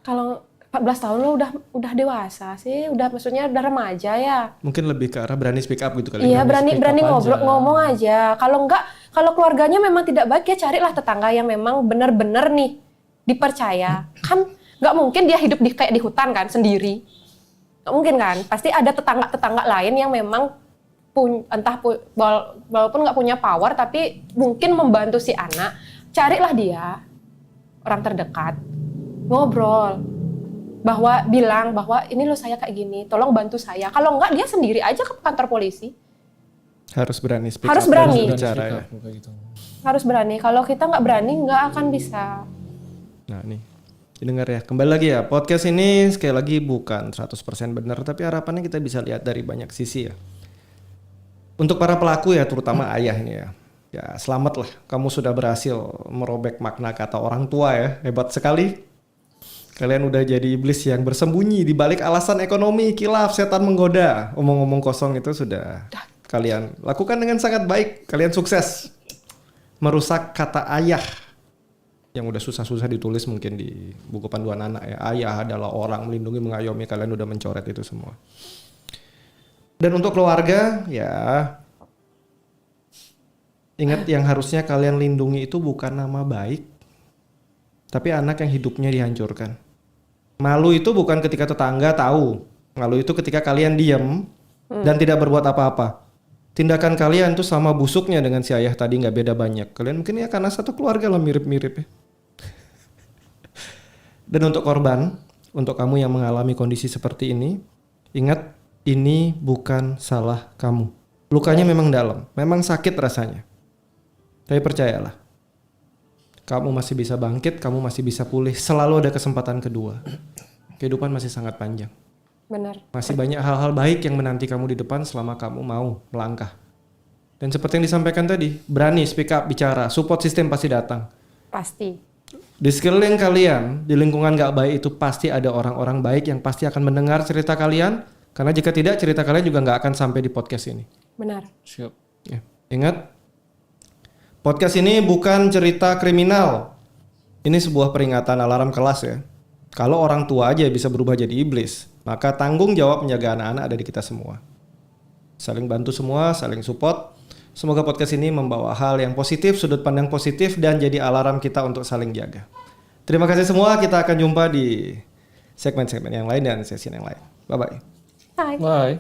Kalau 14 tahun lo udah dewasa sih, maksudnya udah remaja ya. Mungkin lebih ke arah berani speak up gitu kali. Iya, berani speak up ngobrol, aja. ngomong aja. Kalau enggak, kalau keluarganya memang tidak baik, ya carilah tetangga yang memang benar-benar nih dipercaya. Kan nggak mungkin dia hidup kayak di hutan kan sendiri. Nggak mungkin kan? Pasti ada tetangga-tetangga lain yang memang walaupun nggak punya power, tapi mungkin membantu si anak. Carilah dia, orang terdekat, ngobrol. Bilang bahwa ini loh saya kayak gini, tolong bantu saya. Kalau enggak, dia sendiri aja ke kantor polisi. Harus berani speak Harus up. berani. Harus bicara ya. Harus berani. Kalau kita nggak berani, nggak akan bisa. Nah nih, dengar ya. Kembali lagi ya, podcast ini sekali lagi bukan 100% benar, tapi harapannya kita bisa lihat dari banyak sisi ya. Untuk para pelaku ya, terutama ayah ini ya. Ya selamatlah, kamu sudah berhasil merobek makna kata orang tua ya. Hebat sekali. Kalian udah jadi iblis yang bersembunyi di balik alasan ekonomi, kilaf, setan menggoda. Omong-omong kosong itu sudah kalian lakukan dengan sangat baik. Kalian sukses merusak kata ayah yang udah susah-susah ditulis mungkin di buku panduan anak ya. Ayah adalah orang melindungi, mengayomi. Kalian udah mencoret itu semua. Dan untuk keluarga ya, ingat yang harusnya kalian lindungi itu bukan nama baik, tapi anak yang hidupnya dihancurkan. Malu itu bukan ketika tetangga tahu. Malu itu ketika kalian diam dan tidak berbuat apa-apa. Tindakan kalian tuh sama busuknya dengan si ayah tadi, nggak beda banyak. Kalian mungkin ya karena satu keluarga lah mirip-mirip ya. Dan untuk korban, untuk kamu yang mengalami kondisi seperti ini, ingat ini bukan salah kamu. Lukanya memang dalam, memang sakit rasanya. Tapi percayalah, kamu masih bisa bangkit, kamu masih bisa pulih. Selalu ada kesempatan kedua. Kehidupan masih sangat panjang. Benar. Masih banyak hal-hal baik yang menanti kamu di depan selama kamu mau melangkah. Dan seperti yang disampaikan tadi, berani speak up, bicara, support system pasti datang. Pasti. Di sekeliling kalian, di lingkungan gak baik itu pasti ada orang-orang baik yang pasti akan mendengar cerita kalian. Karena jika tidak, cerita kalian juga gak akan sampai di podcast ini. Benar. Siap. Ya. Ingat, podcast ini bukan cerita kriminal. Ini sebuah peringatan alarm kelas ya. Kalau orang tua aja bisa berubah jadi iblis, maka tanggung jawab menjaga anak-anak ada di kita semua. Saling bantu semua, saling support. Semoga podcast ini membawa hal yang positif, sudut pandang positif, dan jadi alarm kita untuk saling jaga. Terima kasih semua, kita akan jumpa di segmen-segmen yang lain dan sesi yang lain. Bye-bye. Bye. Bye.